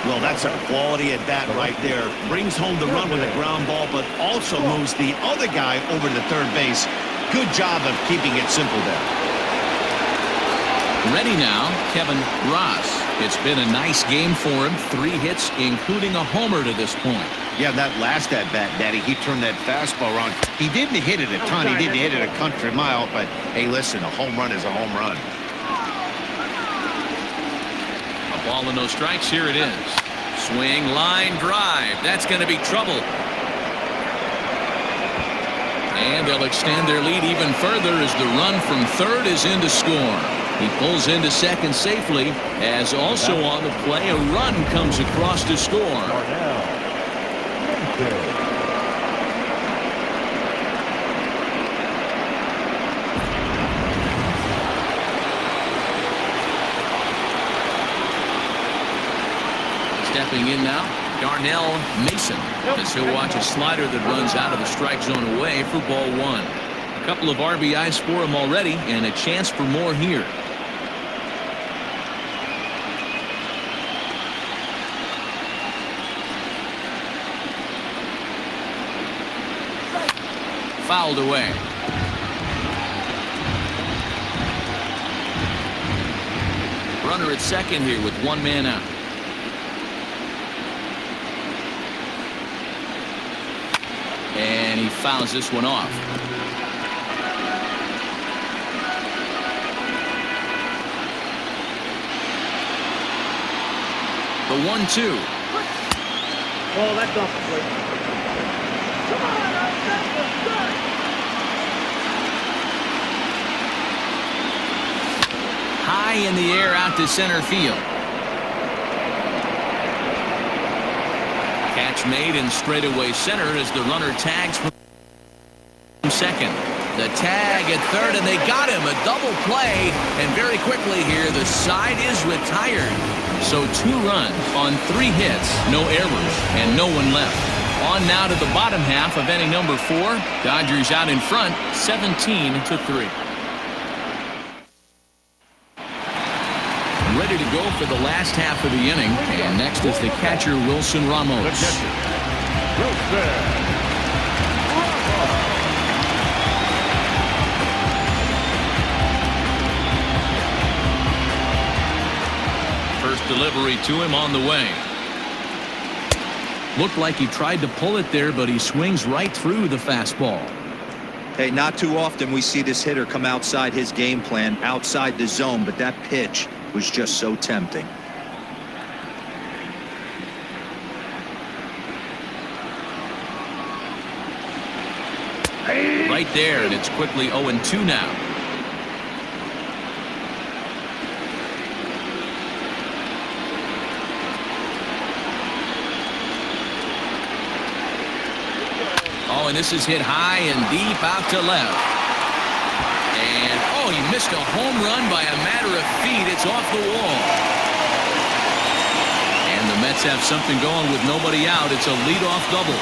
Well, that's a quality at bat right there. Brings home the run with a ground ball, but also moves the other guy over to third base. Good job of keeping it simple there. Ready now, Kevin Ross. It's been a nice game for him. 3 hits, including a homer to this point. Yeah, that last at-bat, Daddy, he turned that fastball around. He didn't hit it a ton. He didn't hit it a country mile, but, hey, listen, a home run is a home run. A ball and no strikes. Here it is. Swing, line, drive. That's going to be trouble. And they'll extend their lead even further as the run from third is in to score. He pulls into second safely, as also on the play, a run comes across to score. Stepping in now, Darnell Mason, as he'll watch a slider that runs out of the strike zone away for ball 1. A couple of RBIs for him already, and a chance for more here. Fouled away. Runner at second here with 1 man out. And he fouls this one off. The 1-2. Oh, that's off the plate. Come on, High in the air out to center field. Catch made in straightaway center as the runner tags from second. The tag at third, and they got him. A double play, and very quickly here, the side is retired. So 2 runs on 3 hits, no errors, and no one left. On now to the bottom half of inning number 4. Dodgers out in front, 17-3. Ready to go for the last half of the inning, and next is the catcher Wilson Ramos. First delivery to him on the way. Looked like he tried to pull it there, but he swings right through the fastball. Hey, not too often we see this hitter come outside his game plan, outside the zone, but that pitch was just so tempting. Right there, and it's quickly 0-2 now. Oh, and this is hit high and deep out to left. And, oh, he missed a home run by a matter of feet. It's off the wall. And the Mets have something going with nobody out. It's a leadoff double.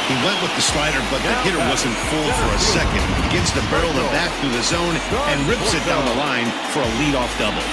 He went with the slider, but the hitter wasn't full for a second. Gets the barrel of the bat through the zone and rips it down the line for a leadoff double.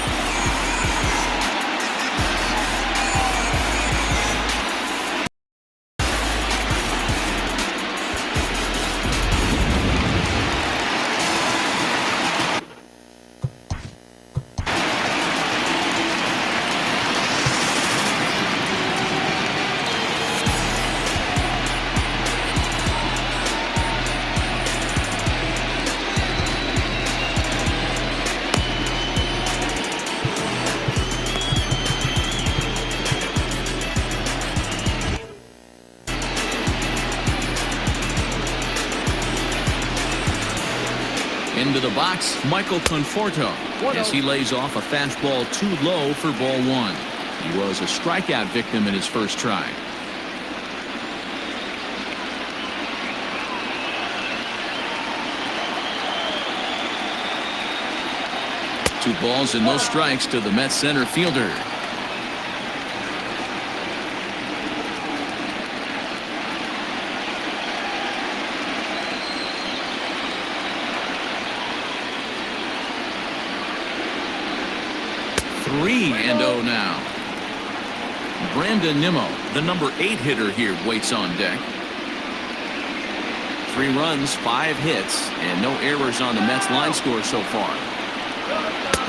Into the box, Michael Conforto, as he lays off a fastball too low for ball one. He was a strikeout victim in his first try. 2 balls and no strikes to the Mets center fielder. Three and 0 now. Brandon Nimmo, the number 8 hitter here, waits on deck. 3 runs, 5 hits, and no errors on the Mets line score so far.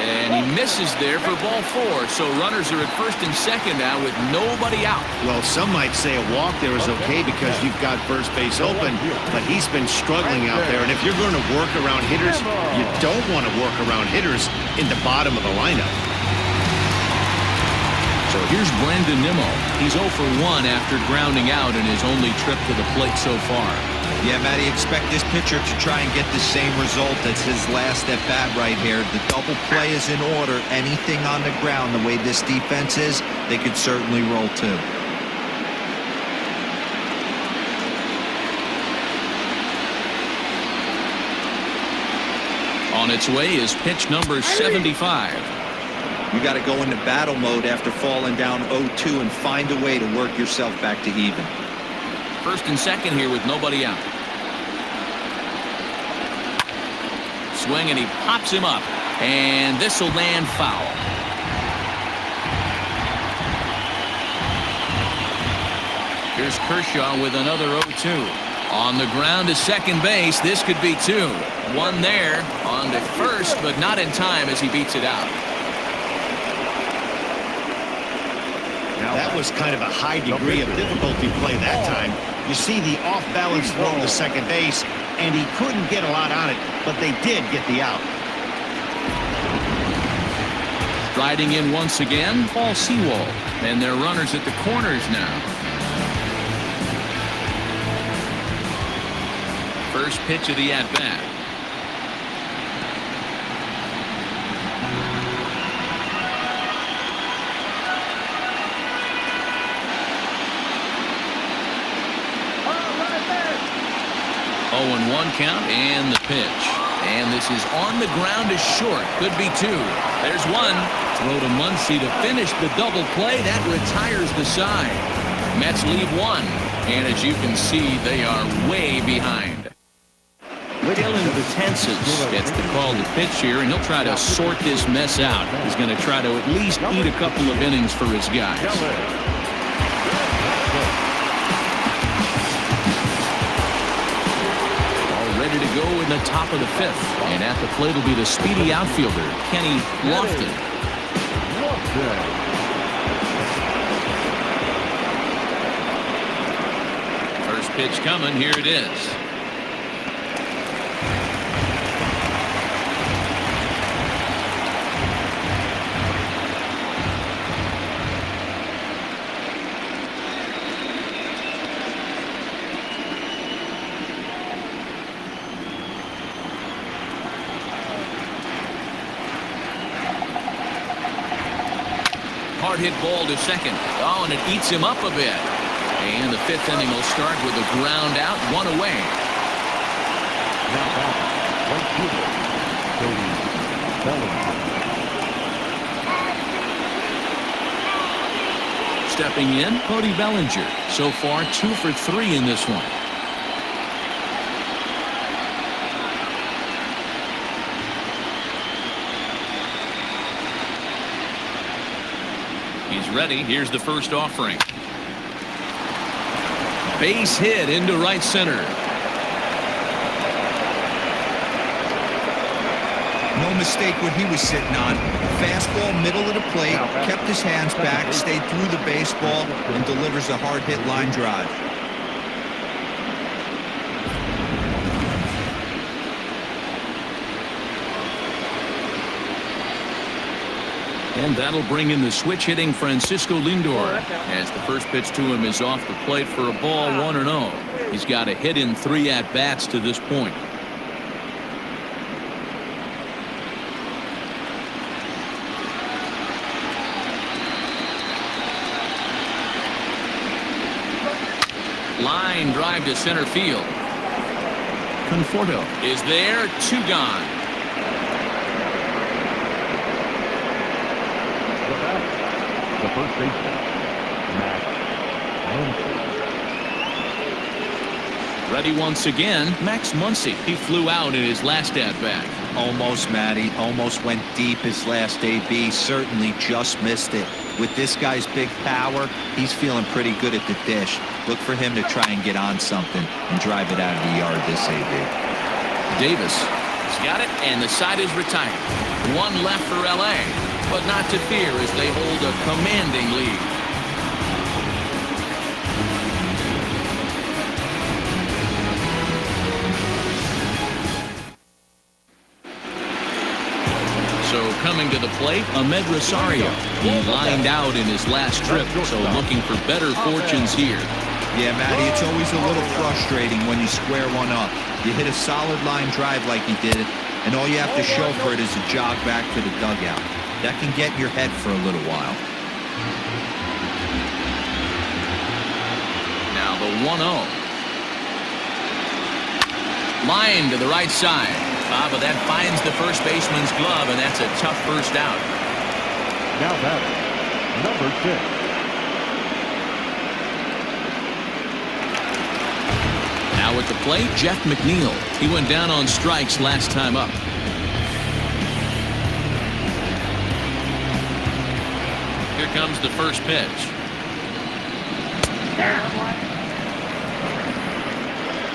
And he misses there for ball 4, so runners are at first and second now with nobody out. Well, some might say a walk there is okay because you've got first base open, but he's been struggling out there. And if you're going to work around hitters, you don't want to work around hitters in the bottom of the lineup. So here's Brandon Nimmo. He's 0 for 1 after grounding out in his only trip to the plate so far. Yeah, Matty, expect this pitcher to try and get the same result as his last at bat right here. The double play is in order. Anything on the ground, the way this defense is, they could certainly roll too. On its way is pitch number 75. You got to go into battle mode after falling down 0-2 and find a way to work yourself back to even. First and second here with nobody out. Swing, and he pops him up, and this will land foul. Here's Kershaw with another 0-2. On the ground to second base. This could be 2. 1 there on to first, but not in time as he beats it out. That was kind of a high degree of difficulty play that time. You see the off-balance throw to second base, and he couldn't get a lot on it, but they did get the out. Riding in once again, Paul Sewald, and their runners at the corners now. First pitch of the at-bat. Oh, and 1 count, and the pitch. And this is on the ground is short. Could be 2. There's 1. Throw to Muncy to finish the double play. That retires the side. Mets lead 1. And as you can see, they are way behind. Dylan Betances gets the call to pitch here, and he'll try to sort this mess out. He's going to try to at least eat a couple of innings for his guys. Ready to go in the top of the 5th. And at the plate will be the speedy outfielder, Kenny Lofton. First pitch coming. Here it is. Hard hit ball to second. Oh, and it eats him up a bit. And the 5th inning will start with a ground out, 1 away. Stepping in, Cody Bellinger. So far, 2 for 3 in this one. He's ready. Here's the first offering. Base hit into right center. No mistake what he was sitting on. Fastball, middle of the plate, kept his hands back, stayed through the baseball, and delivers a hard hit line drive. And that'll bring in the switch-hitting Francisco Lindor, as the first pitch to him is off the plate for a ball, 1-0. He's got a hit in 3 at-bats to this point. Line drive to center field. Conforto is there. 2 gone. The first baseman, Max Muncy. Ready once again, Max Muncy. He flew out in his last at-bat. Almost, Matty. Almost went deep his last AB. Certainly just missed it. With this guy's big power, he's feeling pretty good at the dish. Look for him to try and get on something and drive it out of the yard this AB. Davis has got it, and the side is retired. 1 left for LA, but not to fear as they hold a commanding lead. So coming to the plate, Ahmed Rosario. He lined out in his last trip, so looking for better fortunes here. Yeah, Matty, it's always a little frustrating when you square one up. You hit a solid line drive like he did, and all you have to show for it is a jog back to the dugout. That can get in your head for a little while. Now the 1-0. Line to the right side. But that finds the first baseman's glove, and that's a tough first out. Now batting, number 6. Now at the plate, Jeff McNeil. He went down on strikes last time up. Here comes the first pitch.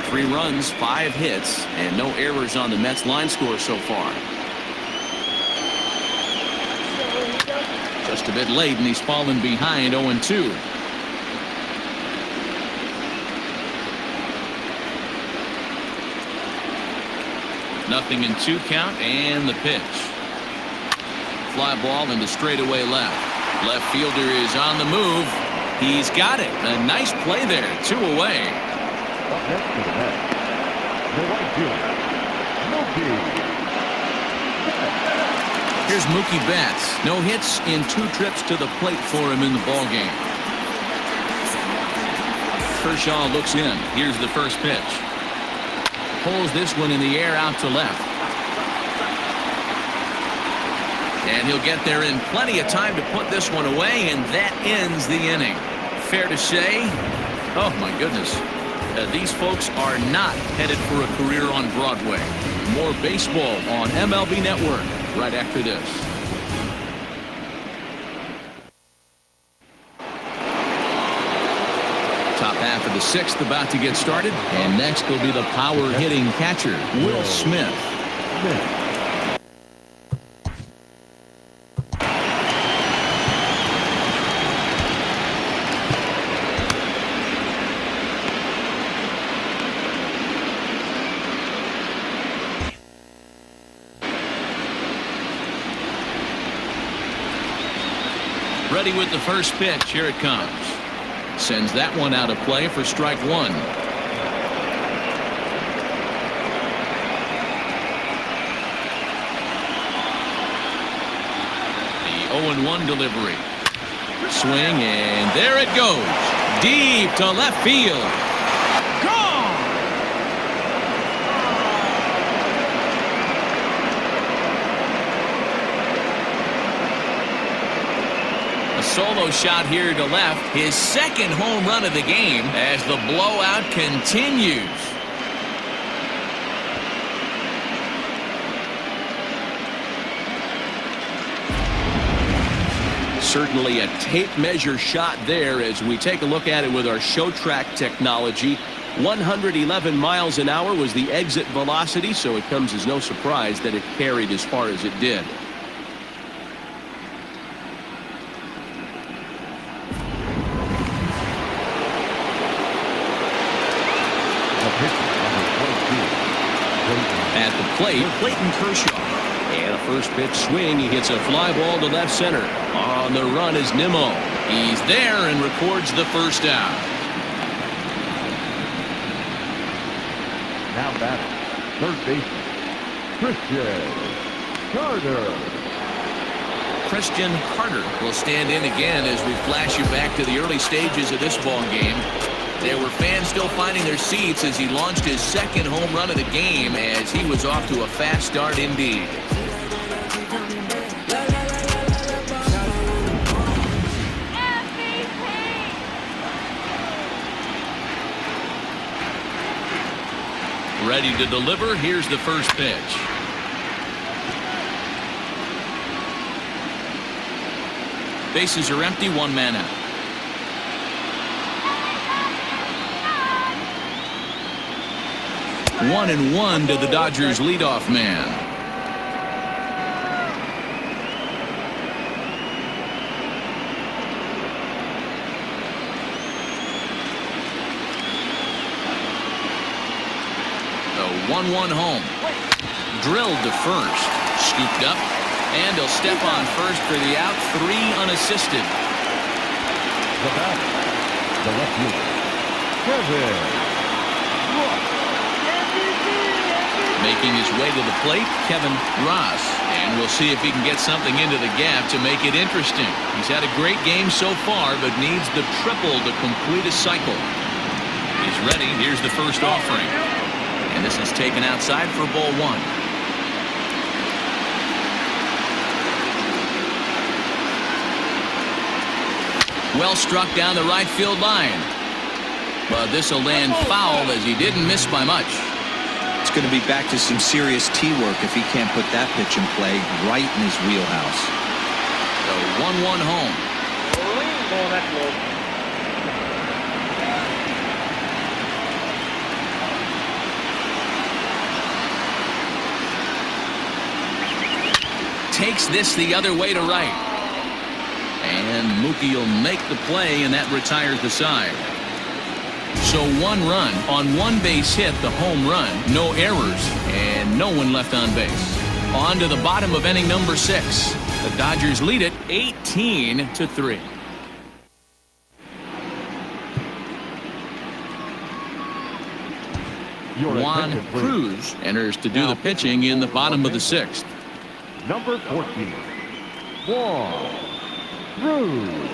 3 runs, 5 hits, and no errors on the Mets line score so far. Just a bit late, and he's fallen behind 0-2. Nothing in 2 count, and the pitch. Fly ball into straightaway left. Left fielder is on the move. He's got it. A nice play there. 2 away. Up next to the net, the right fielder, Mookie. Here's Mookie Betts. No hits in 2 trips to the plate for him in the ballgame. Kershaw looks in. Here's the first pitch. Pulls this one in the air out to left. And he'll get there in plenty of time to put this one away, and that ends the inning. Fair to say, oh my goodness, these folks are not headed for a career on Broadway. More baseball on MLB Network right after this. Top half of the 6th about to get started, and next will be the power hitting catcher, Will Smith. Ready with the first pitch. Here it comes. Sends that one out of play for strike 1. The 0-1 delivery. Swing, and there it goes. Deep to left field. Gone! A solo shot here to left. His 2nd home run of the game as the blowout continues. Certainly a tape measure shot there as we take a look at it with our show track technology. 111 miles an hour was the exit velocity, so it comes as no surprise that it carried as far as it did. At the plate, Clayton Kershaw. And a first pitch swing. He hits a fly ball to left center. On the run is Nimmo. He's there and records the first out. Now batting, third baseman, Christian Carter. Christian Carter will stand in again as we flash you back to the early stages of this ball game. There were fans still finding their seats as he launched his second home run of the game, as he was off to a fast start indeed. Ready to deliver. Here's the first pitch. Bases are empty, one man out. One and one to the Dodgers leadoff man. The 1-1 home. Drilled to first. Scooped up. And he'll step on first for the out. 3 unassisted. The batter, the left fielder, Kevin. Making his way to the plate, Kevin Ross. And we'll see if he can get something into the gap to make it interesting. He's had a great game so far, but needs the triple to complete a cycle. He's ready. Here's the first offering. And this is taken outside for ball 1. Well struck down the right field line. But this will land foul as he didn't miss by much. It's going to be back to some serious T-work if he can't put that pitch in play right in his wheelhouse. The 1-1 home. Oh, that's low. Takes this the other way to right. And Mookie will make the play, and that retires the side. So 1 run on 1 base hit, the home run, no errors, and no one left on base. On to the bottom of inning number 6. The Dodgers lead it 18-3. Juan Cruz enters to do the pitching in the bottom of the 6th. Number 14, Juan Cruz.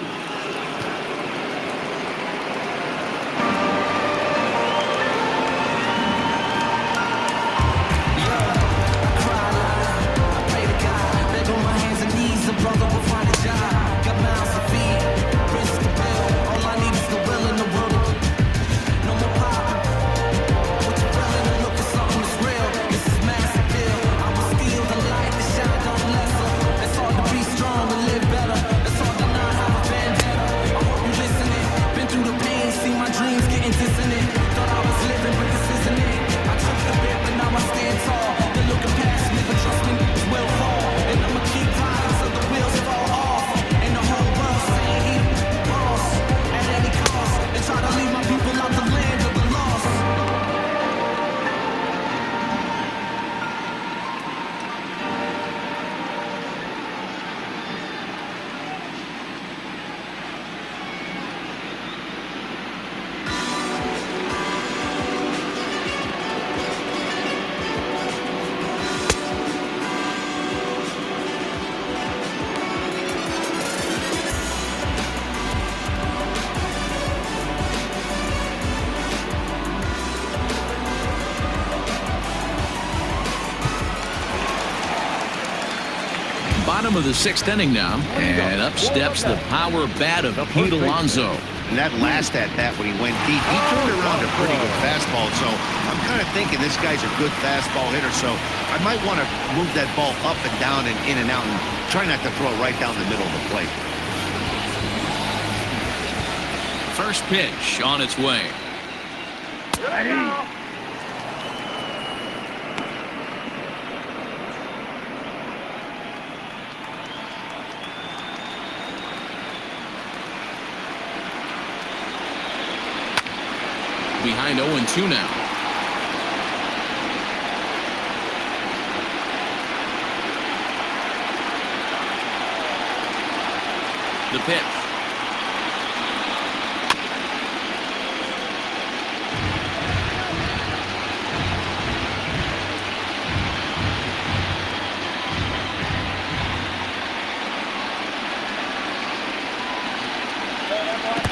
Bottom of the 6th inning now, and up steps the power bat of Pete Alonso. And that last at-bat when he went deep, he turned around a pretty good fastball. So I'm kind of thinking this guy's a good fastball hitter. So I might want to move that ball up and down and in and out and try not to throw it right down the middle of the plate. First pitch on its way. Behind 0-2 now. The pitch.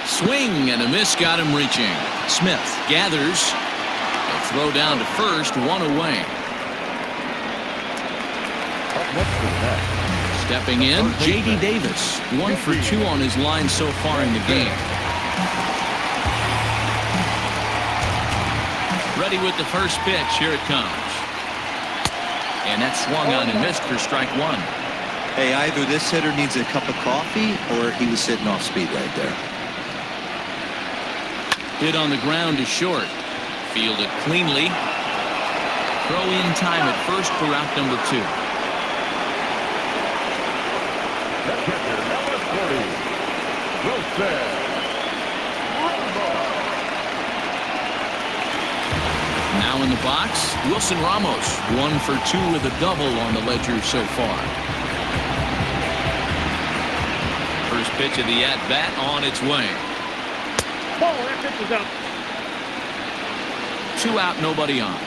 Swing and a miss got him reaching. Smith gathers. A throw down to first, one away. Up next to the net. Stepping in, J.D. Davis. 1 for 2 on his line so far in the game. Ready with the first pitch. Here it comes. And that swung on and missed for strike one. Hey, either this hitter needs a cup of coffee or he was sitting off speed right there. Hit on the ground to short. Fielded cleanly. Throw in time at first for out number 2. The pitcher, number 40, Wilson. Now in the box, Wilson Ramos. 1 for 2 with a double on the ledger so far. First pitch of the at-bat on its way. Ball, that pitch is up. 2 out, nobody on.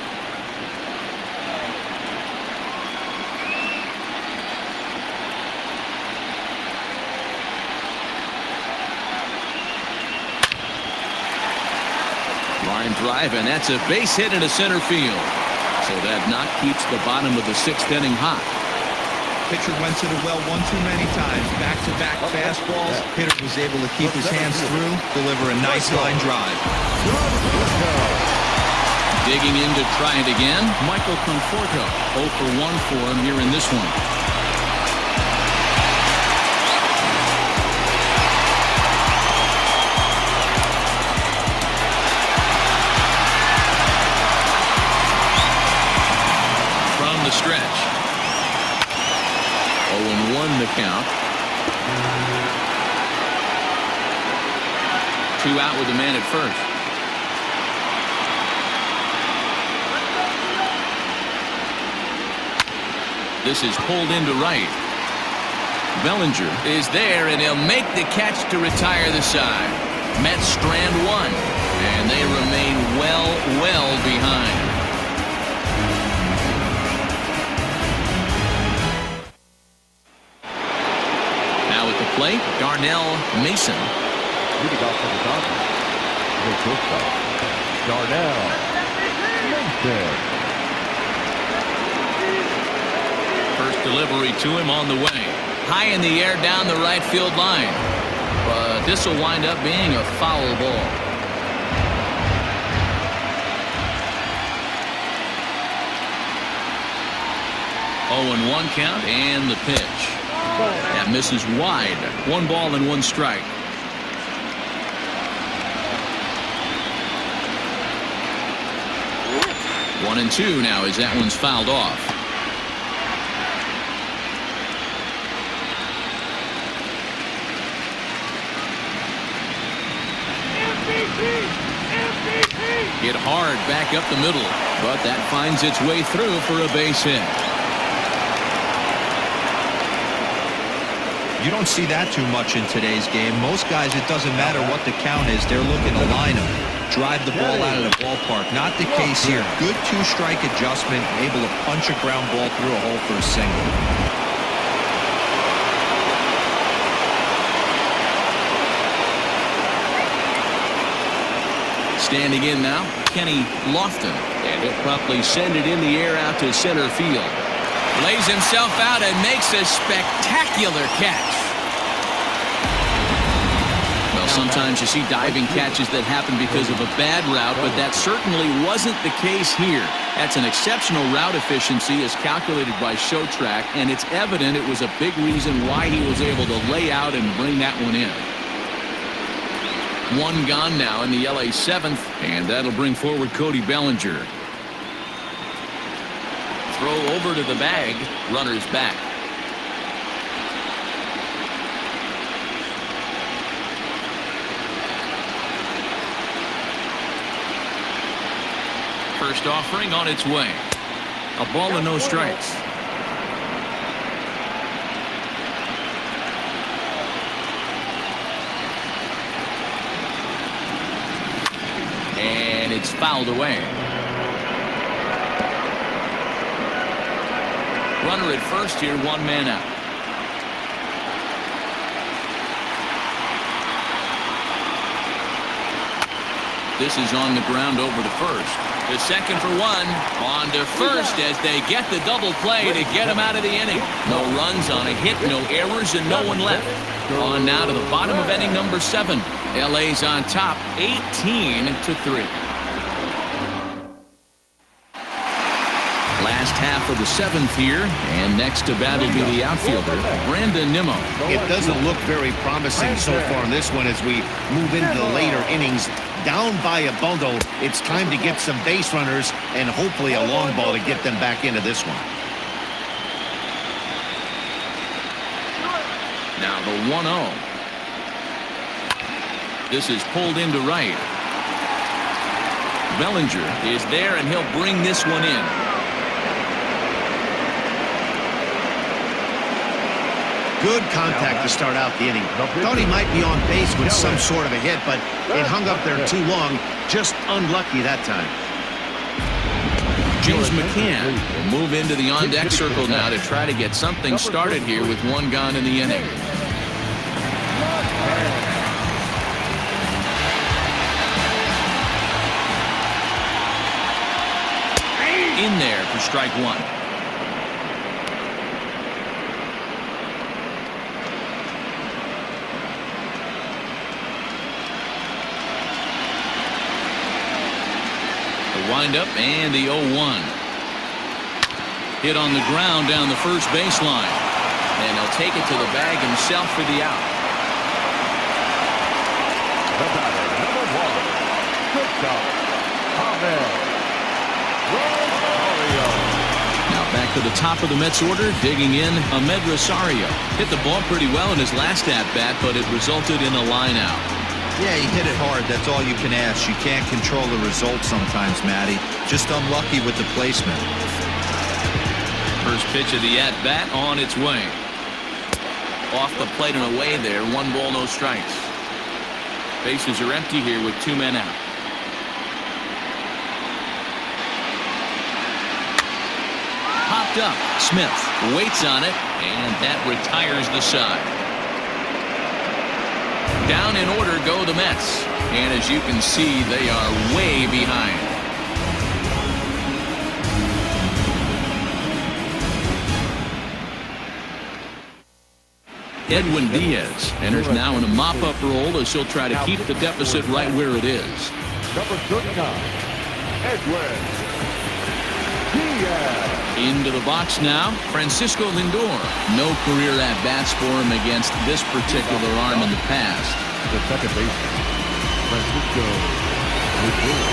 Line drive, and that's a base hit into center field. So that knock keeps the bottom of the 6th inning hot. Pitcher went to the well one too many times. Back-to-back fastballs. Hitter was able to keep his hands through, deliver a nice line drive. Digging in to try it again, Michael Conforto. 0 for 1 for him here in this one. From the stretch. 0-1 the count. 2 out with a man at first. This is pulled into right. Bellinger is there, and he'll make the catch to retire the side. Mets strand 1, and they remain well behind. Now at the plate, Darnell Mason. Leading off for the Dodgers. The shortstop, Darnell Mason. First delivery to him on the way. High in the air down the right field line. But this will wind up being a foul ball. Oh, and 1 count, and the pitch. That misses wide. 1 ball and 1 strike. One and 2 now as that one's fouled off. Hit hard back up the middle, but that finds its way through for a base hit. You don't see that too much in today's game. Most guys, it doesn't matter what the count is. They're looking to line them, drive the ball out of the ballpark. Not the case here. Good 2-strike adjustment, able to punch a ground ball through a hole for a single. Standing in now, Kenny Lofton, and he'll promptly send it in the air out to center field. Lays himself out and makes a spectacular catch. Well, sometimes you see diving catches that happen because of a bad route, but that certainly wasn't the case here. That's an exceptional route efficiency as calculated by ShowTrack, and it's evident it was a big reason why he was able to lay out and bring that one in. 1 gone now in the LA 7th, and that'll bring forward Cody Bellinger. Throw over to the bag, runners back. First offering on its way. A ball and no strikes. And it's fouled away. Runner at first here, 1 man out. This is on the ground over to first. The second for one. On to first as they get the double play to get him out of the inning. No runs on a hit, no errors, and no one left. On now to the bottom of inning number 7. LA's on top, 18-3. Last half of the 7th here, and next to bat will be the outfielder, Brandon Nimmo. It doesn't look very promising so far in this one as we move into the later innings. Down by a bundle, it's time to get some base runners and hopefully a long ball to get them back into this one. Now the 1-0. This is pulled into right. Bellinger is there, and he'll bring this one in. Good contact to start out the inning. Thought he might be on base with some sort of a hit, but it hung up there too long. Just unlucky that time. James McCann will move into the on-deck circle now to try to get something started here with one gone in the inning. In there for strike one. Windup and the 0-1. Hit on the ground down the first baseline. And he'll take it to the bag himself for the out. The batter, number 1, shortstop, Rosario. Now back to the top of the Mets order, digging in, Ahmed Rosario. Hit the ball pretty well in his last at-bat, but it resulted in a line out. Yeah, he hit it hard. That's all you can ask. You can't control the result sometimes, Matty. Just unlucky with the placement. First pitch of the at-bat on its way. Off the plate and away there. 1 ball, no strikes. Bases are empty here with 2 men out. Popped up. Smith waits on it, and that retires the side. Down in order go the Mets. And as you can see, they are way behind. Edwin Diaz enters now in a mop-up role as he'll try to keep the deficit right where it is. Number 39, Edwin Diaz. Into the box now, Francisco Lindor. No career at-bats for him against this particular arm in the past. The second baseman, Francisco Lindor.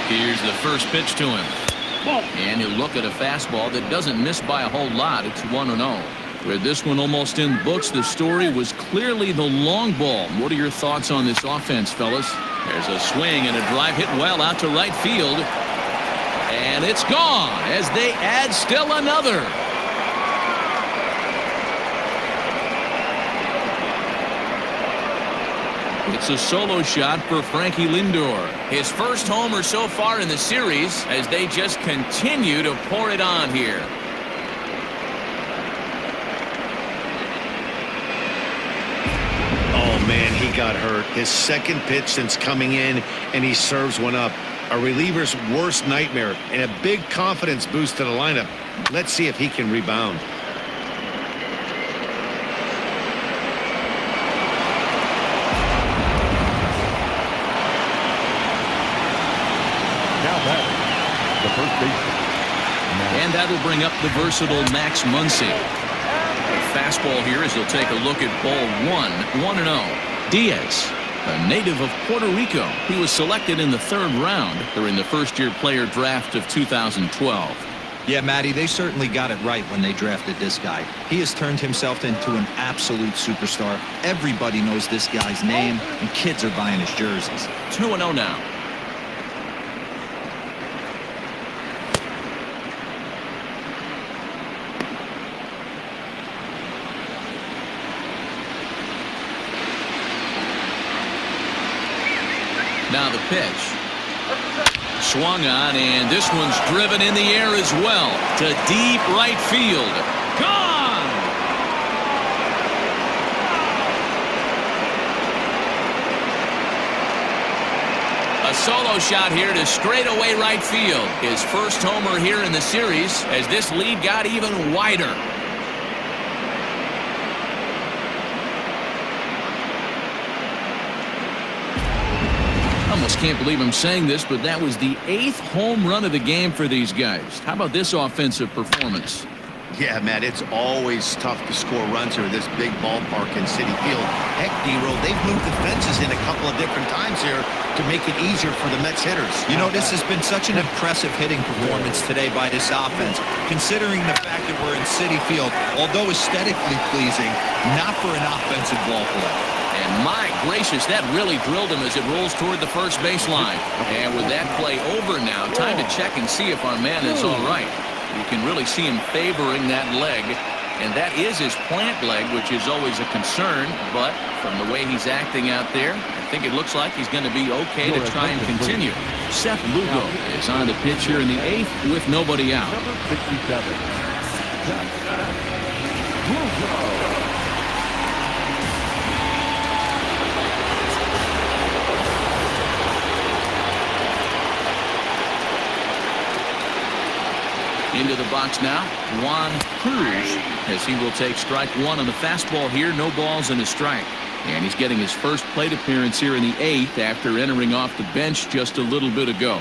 Here's the first pitch to him. And he'll look at a fastball that doesn't miss by a whole lot. It's 1-0. With this one almost in books, the story was clearly the long ball. What are your thoughts on this offense, fellas? There's a swing and a drive hit well out to right field. And it's gone as they add still another. It's a solo shot for Frankie Lindor. His first homer so far in the series as they just continue to pour it on here. Oh, man, he got hurt. His second pitch since coming in, and he serves one up. A reliever's worst nightmare and a big confidence boost to the lineup. Let's see if he can rebound. Now batting, the first baseman. And that'll bring up the versatile Max Muncy. A fastball here as he'll take a look at ball 1, 1-0. Diaz, a native of Puerto Rico. He was selected in the 3rd round during the first-year player draft of 2012. Yeah, Matty, they certainly got it right when they drafted this guy. He has turned himself into an absolute superstar. Everybody knows this guy's name, and kids are buying his jerseys. 2-0 now. Now the pitch. Swung on, and this one's driven in the air as well to deep right field. Gone! solo shot here to straightaway right field. His first homer here in the series as this lead got even wider. Almost can't believe I'm saying this, but that was the 8th home run of the game for these guys. How about this offensive performance? Yeah, Matt, it's always tough to score runs here at this big ballpark in Citi Field. Heck, D-Roll, they've moved the fences in a couple of different times here to make it easier for the Mets hitters. You know, this has been such an impressive hitting performance today by this offense, considering the fact that we're in Citi Field, although aesthetically pleasing, not for an offensive ball play. And my gracious, that really drilled him as it rolls toward the first baseline. And with that play over now, time to check and see if our man is all right. You can really see him favoring that leg, and that is his plant leg, which is always a concern. But from the way he's acting out there, I think it looks like he's going to be okay to try and continue. Seth Lugo is on the pitch here in the 8th with nobody out. Number 67. Lugo. Into the box now, Juan Cruz, as he will take strike one on the fastball here. No balls and a strike. And he's getting his first plate appearance here in the 8th after entering off the bench just a little bit ago.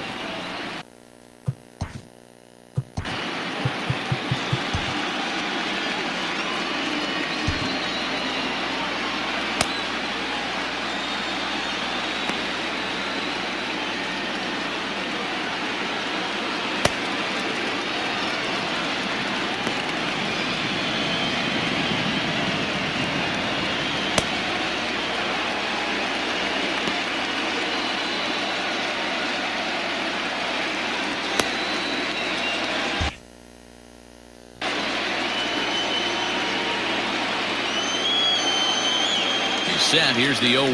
Set. Here's the 0-1.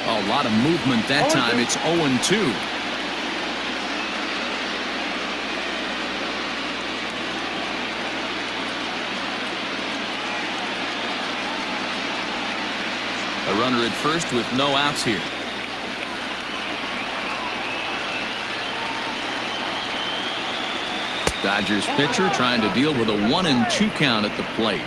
Oh, a lot of movement that time. It's 0-2. A runner at first with no outs here. Dodgers pitcher trying to deal with a 1-2 count at the plate.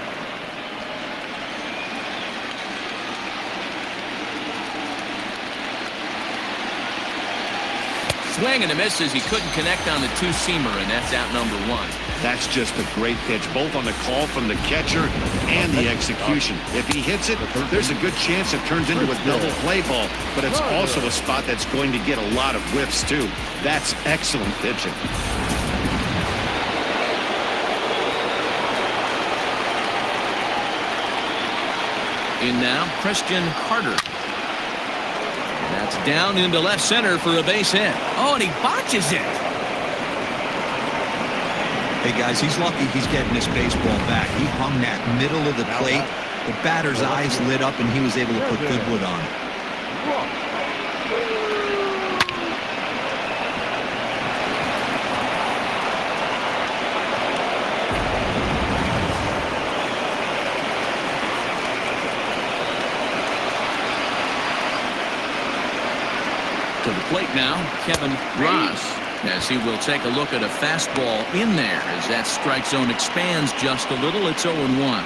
Swing and a miss as he couldn't connect on the two-seamer, and that's out number 1. That's just a great pitch, both on the call from the catcher and the execution. If he hits it, there's a good chance it turns into a double play ball, but it's also a spot that's going to get a lot of whiffs, too. That's excellent pitching. In now, Christian Carter. That's down into left center for a base hit. Oh, and he botches it. Hey, guys, he's lucky he's getting this baseball back. He hung that middle of the plate. The batter's eyes lit up, and he was able to put Goodwood on. To the plate now, Kevin Ross, as he will take a look at a fastball in there as that strike zone expands just a little. It's 0-1.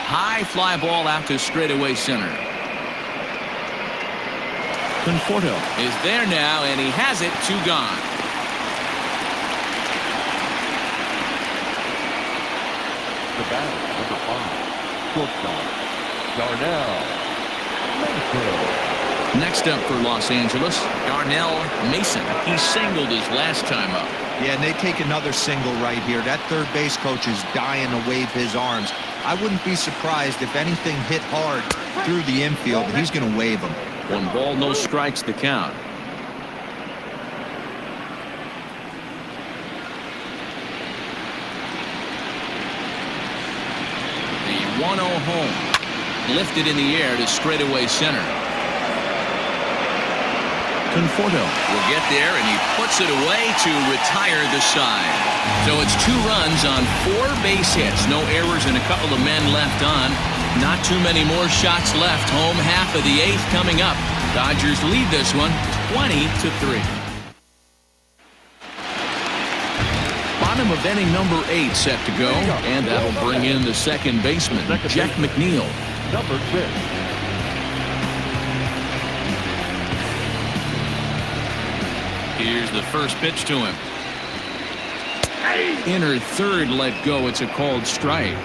High fly ball out to straightaway center. Conforto is there now, and he has it. 2 gone. The batter, number 5, shortstop, Darnell Mason. Next up for Los Angeles, Darnell Mason. He singled his last time up. Yeah, and they take another single right here. That third base coach is dying to wave his arms. I wouldn't be surprised if anything hit hard through the infield. He's going to wave them. 1 ball, no strikes to count. The 1-0 home. Lifted in the air to straightaway center. Conforto will get there, and he puts it away to retire the side. So it's 2 runs on 4 base hits. No errors and a couple of men left on. Not too many more shots left. Home half of the 8th coming up. Dodgers lead this one 20-3. Bottom of inning number 8 set to go, and that'll bring in the second baseman, Jack McNeil. Number 6. Here's the first pitch to him. Inner third let go. It's a called strike.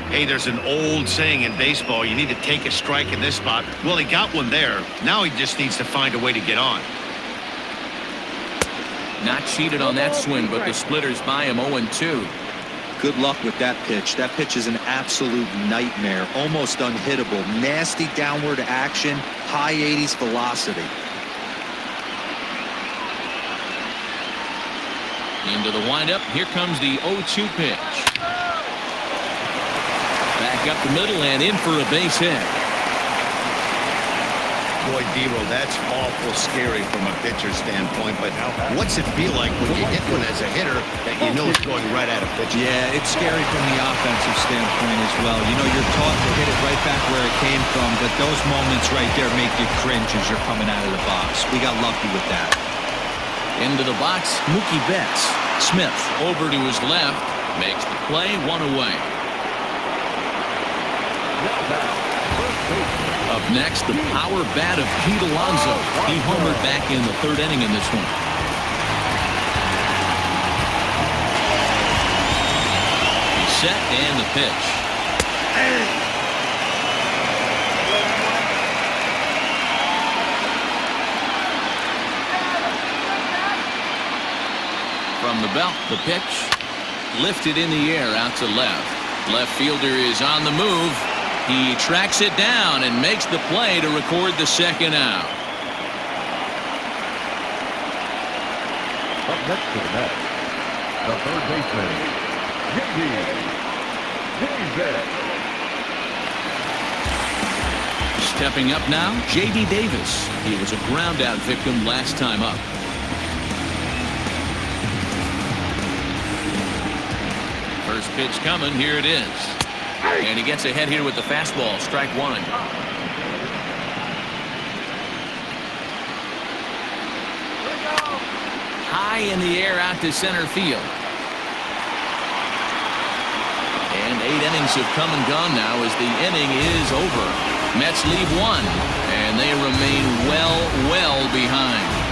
Hey, there's an old saying in baseball, you need to take a strike in this spot. Well, he got one there. Now he just needs to find a way to get on. Not cheated on that swing, but the splitters by him 0-2. Good luck with that pitch. That pitch is an absolute nightmare. Almost unhittable. Nasty downward action. High 80s velocity. Into the windup. Here comes the 0-2 pitch. Back up the middle and in for a base hit. Boy, Dero, that's awful scary from a pitcher's standpoint, but what's it feel like when you hit one as a hitter that you know is going right at a pitcher? Yeah, it's scary from the offensive standpoint as well. You know, you're taught to hit it right back where it came from, but those moments right there make you cringe as you're coming out of the box. We got lucky with that. Into the box, Mookie Betts. Smith over to his left, makes the play, 1 away. Up next, the power bat of Pete Alonso. He homered back in the 3rd inning in this one. He's set and the pitch. From the belt, the pitch. Lifted in the air out to left. Left fielder is on the move. He tracks it down and makes the play to record the second out. Up next to the net, the third baseman, J.D. Stepping up now, J.D. Davis. He was a ground-out victim last time up. First pitch coming. Here it is. And he gets ahead here with the fastball. Strike 1. High in the air out to center field. And 8 innings have come and gone now as the inning is over. Mets lead 1, and they remain well behind.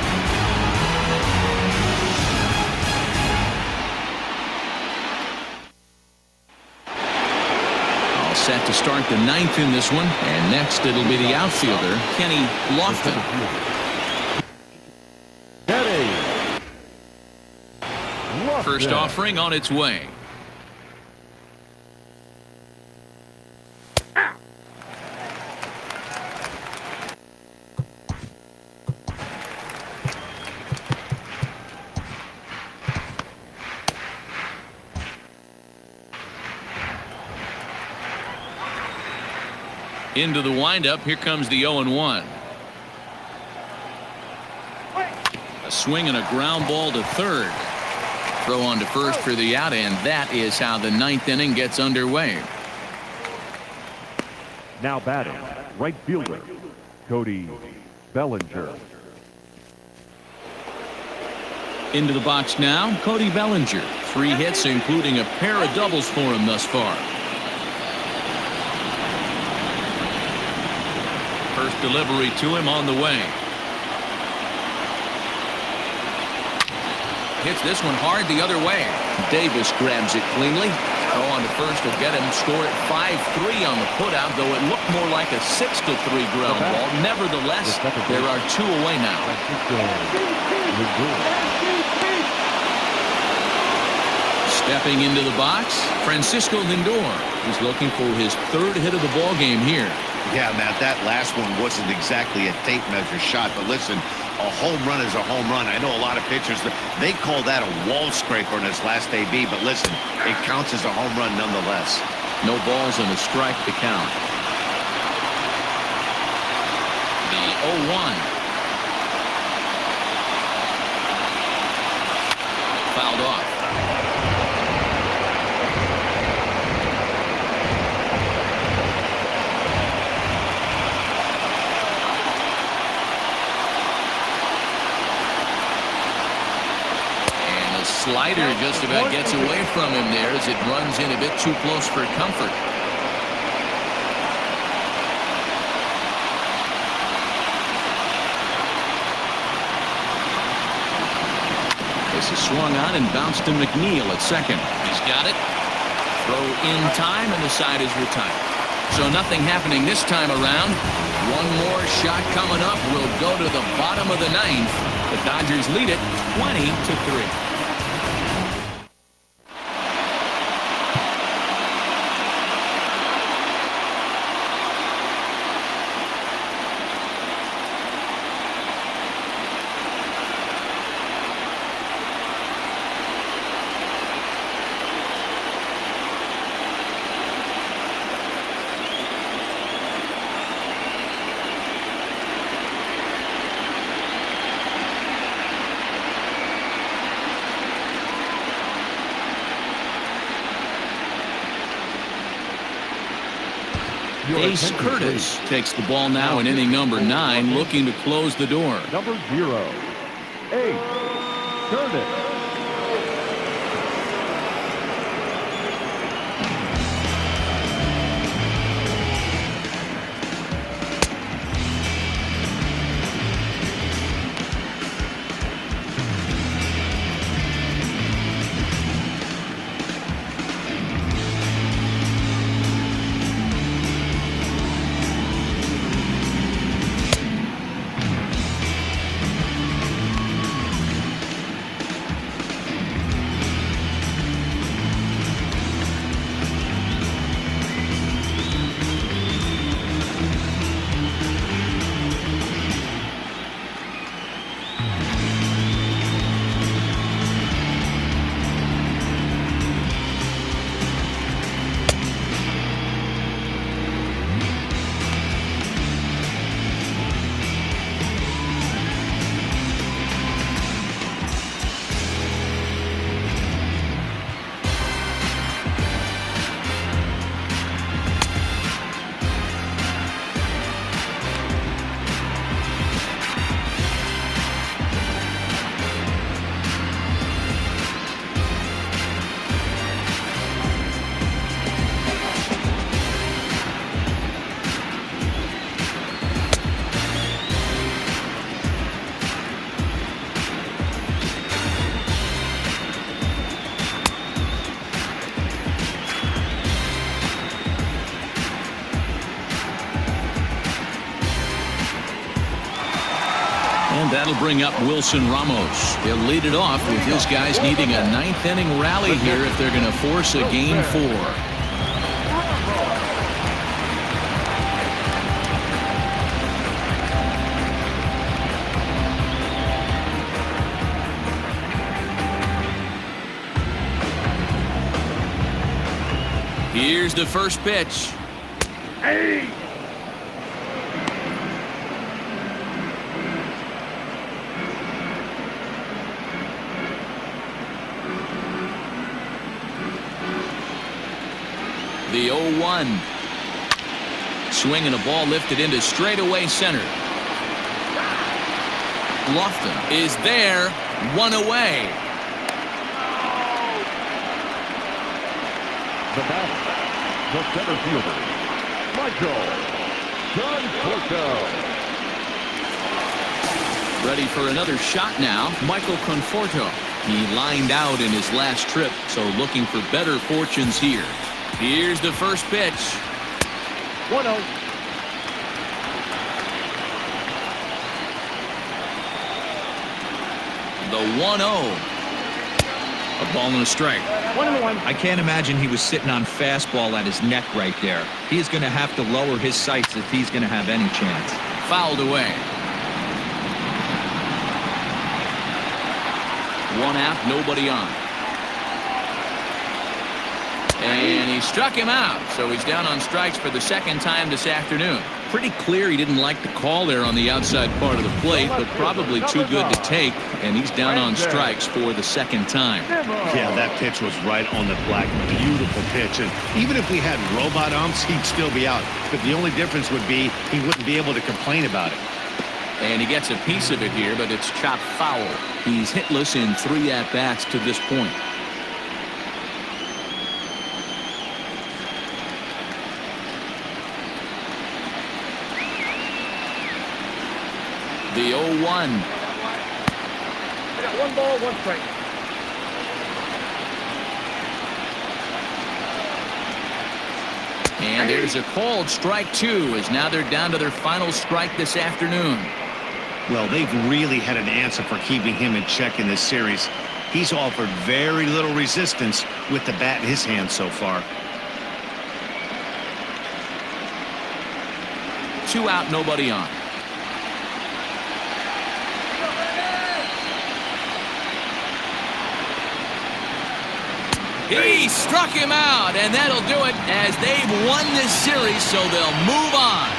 Set to start the 9th in this one, and next it'll be the outfielder Kenny Lofton. First offering on its way. Into the windup. Here comes the 0-1. A swing and a ground ball to third. Throw on to first for the out, and that is how the 9th inning gets underway. Now batting, right fielder, Cody Bellinger. Into the box now, Cody Bellinger. 3 hits, including a pair of doubles for him thus far. First delivery to him on the way. Hits this one hard the other way. Davis grabs it cleanly. Throw on to first will get him. Score at 5-3 on the putout, though it looked more like a 6-3 ground ball. Nevertheless, there are 2 away now. Stepping into the box, Francisco Lindor. He's looking for his 3rd hit of the ball game here. Yeah, Matt, that last one wasn't exactly a tape measure shot, but listen, a home run is a home run. I know a lot of pitchers, they call that a wall scraper in his last AB, but listen, it counts as a home run nonetheless. No balls and a strike to count. The 0-1. slider just about gets away from him there as it runs in a bit too close for comfort. This is swung on and bounced to McNeil at second. He's got it. Throw in time, and the side is retired. So nothing happening this time around. One more shot coming up will go to the bottom of the ninth. The Dodgers lead it 20-3. Ace Curtis takes the ball now in inning number 9, looking to close the door. Number 0, Ace Curtis. And that'll bring up Wilson Ramos. He'll lead it off with his guys needing a 9th inning rally here if they're going to force a game 4. Here's the first pitch. Hey! The 0-1. Swing and a ball lifted into straightaway center. Lofton is there, 1 away. The bat, the center fielder, Michael Conforto. Ready for another shot now, Michael Conforto. He lined out in his last trip, so looking for better fortunes here. Here's the first pitch. 1-0. The 1-0. A ball and a strike. 1-1. I can't imagine he was sitting on fastball at his neck right there. He's going to have to lower his sights if he's going to have any chance. Fouled away. 1 out, nobody on. And he struck him out, so he's down on strikes for the second time this afternoon. Pretty clear he didn't like the call there on the outside part of the plate, but probably too good to take, and he's down on strikes for the second time. Yeah, that pitch was right on the black. Beautiful pitch. And even if we had robot umps, he'd still be out. But the only difference would be he wouldn't be able to complain about it. And he gets a piece of it here, but it's chopped foul. He's hitless in 3 at-bats to this point. The 0-1. I got 1 ball, 1 strike. And there's a called strike 2, as now they're down to their final strike this afternoon. Well, they've really had an answer for keeping him in check in this series. He's offered very little resistance with the bat in his hand so far. 2 out, nobody on. He struck him out, and that'll do it as they've won this series, so they'll move on.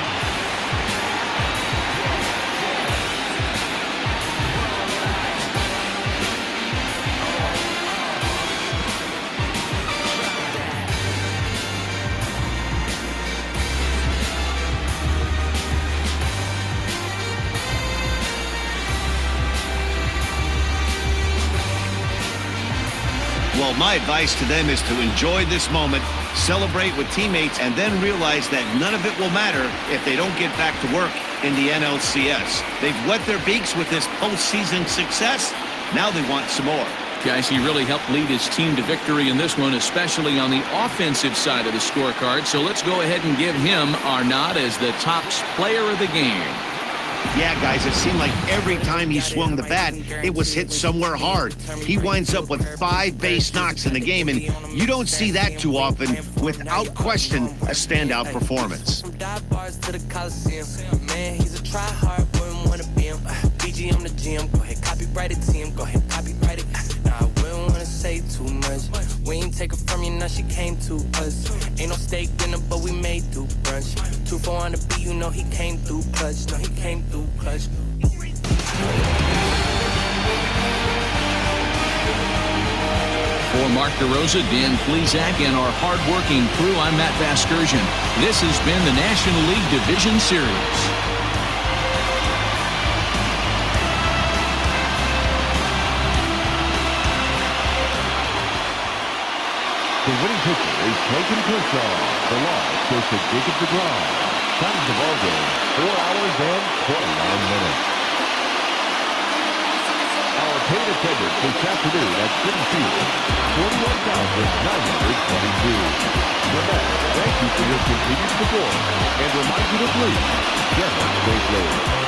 Well, my advice to them is to enjoy this moment, celebrate with teammates, and then realize that none of it will matter if they don't get back to work in the NLCS. They've wet their beaks with this postseason success. Now they want some more. Guys, he really helped lead his team to victory in this one, especially on the offensive side of the scorecard. So let's go ahead and give him our nod as the top player of the game. Yeah, guys, it seemed like every time he swung the bat, it was hit somewhere hard. He winds up with 5 base knocks in the game, and you don't see that too often. Without question, a standout performance. Man, he's a try-hard, wouldn't want to be him. BG on the gym, go ahead, copyright it to him. Go ahead, copyright it. Nah, I wouldn't want to say too much. We ain't take her from you, now she came to us. Ain't no steak dinner, but we made through brunch. 2-4 on the beat, you know he came through clutch. No, he came through clutch. For Mark DeRosa, Dan Plesac, and our hard-working crew, I'm Matt Vasgersian. This has been the National League Division Series. The winning pitcher is Clayton Kershaw. The loss goes to Jacob DeGrom. Time of the ball game, 4 hours and 29 minutes. Our paid attendance this afternoon at Citi Field, 41,922. With that, thank you for your continued support and remind you to please demonstrate love.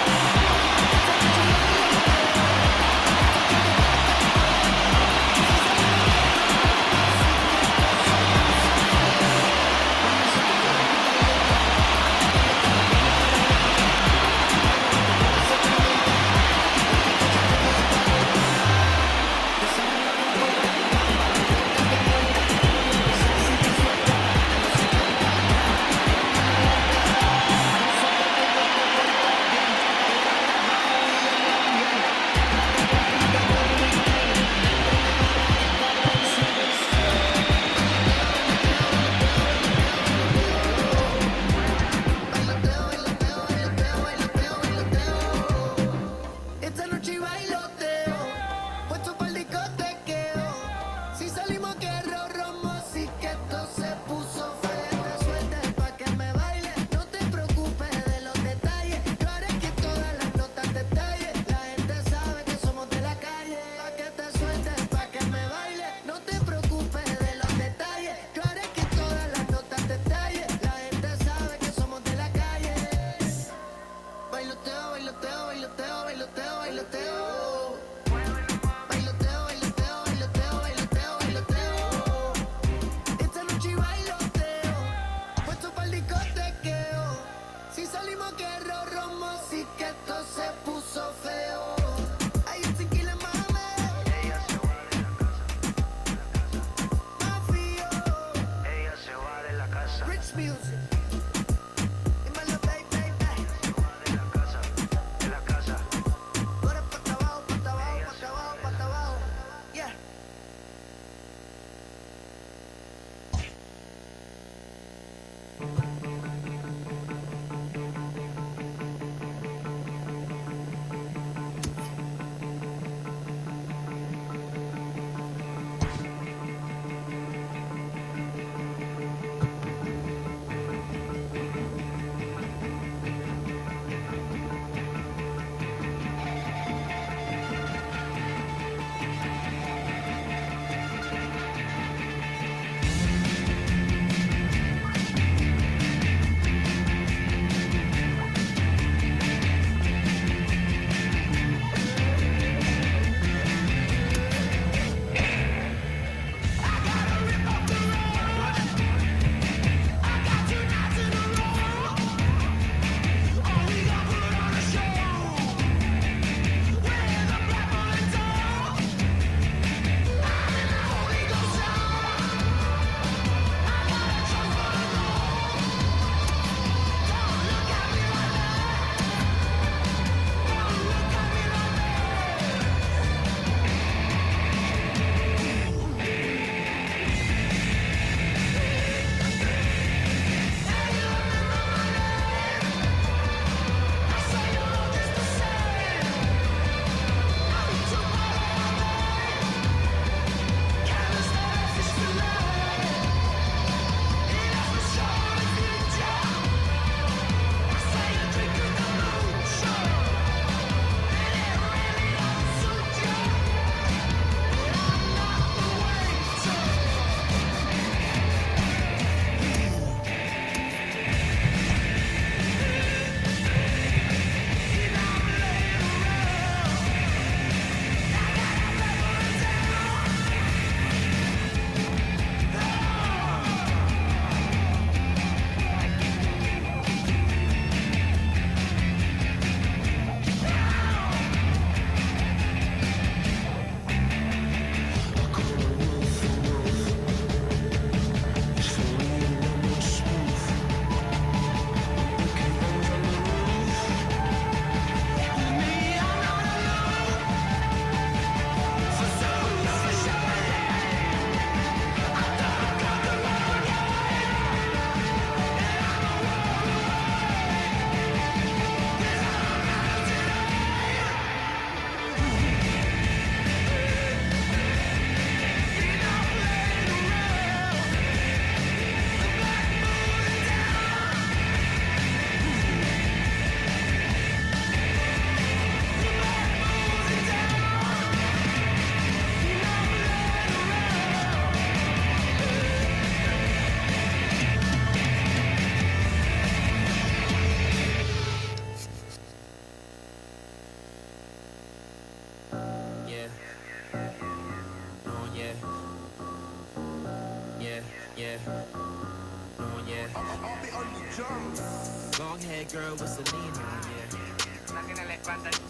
Long hair girl with Celine on, yeah.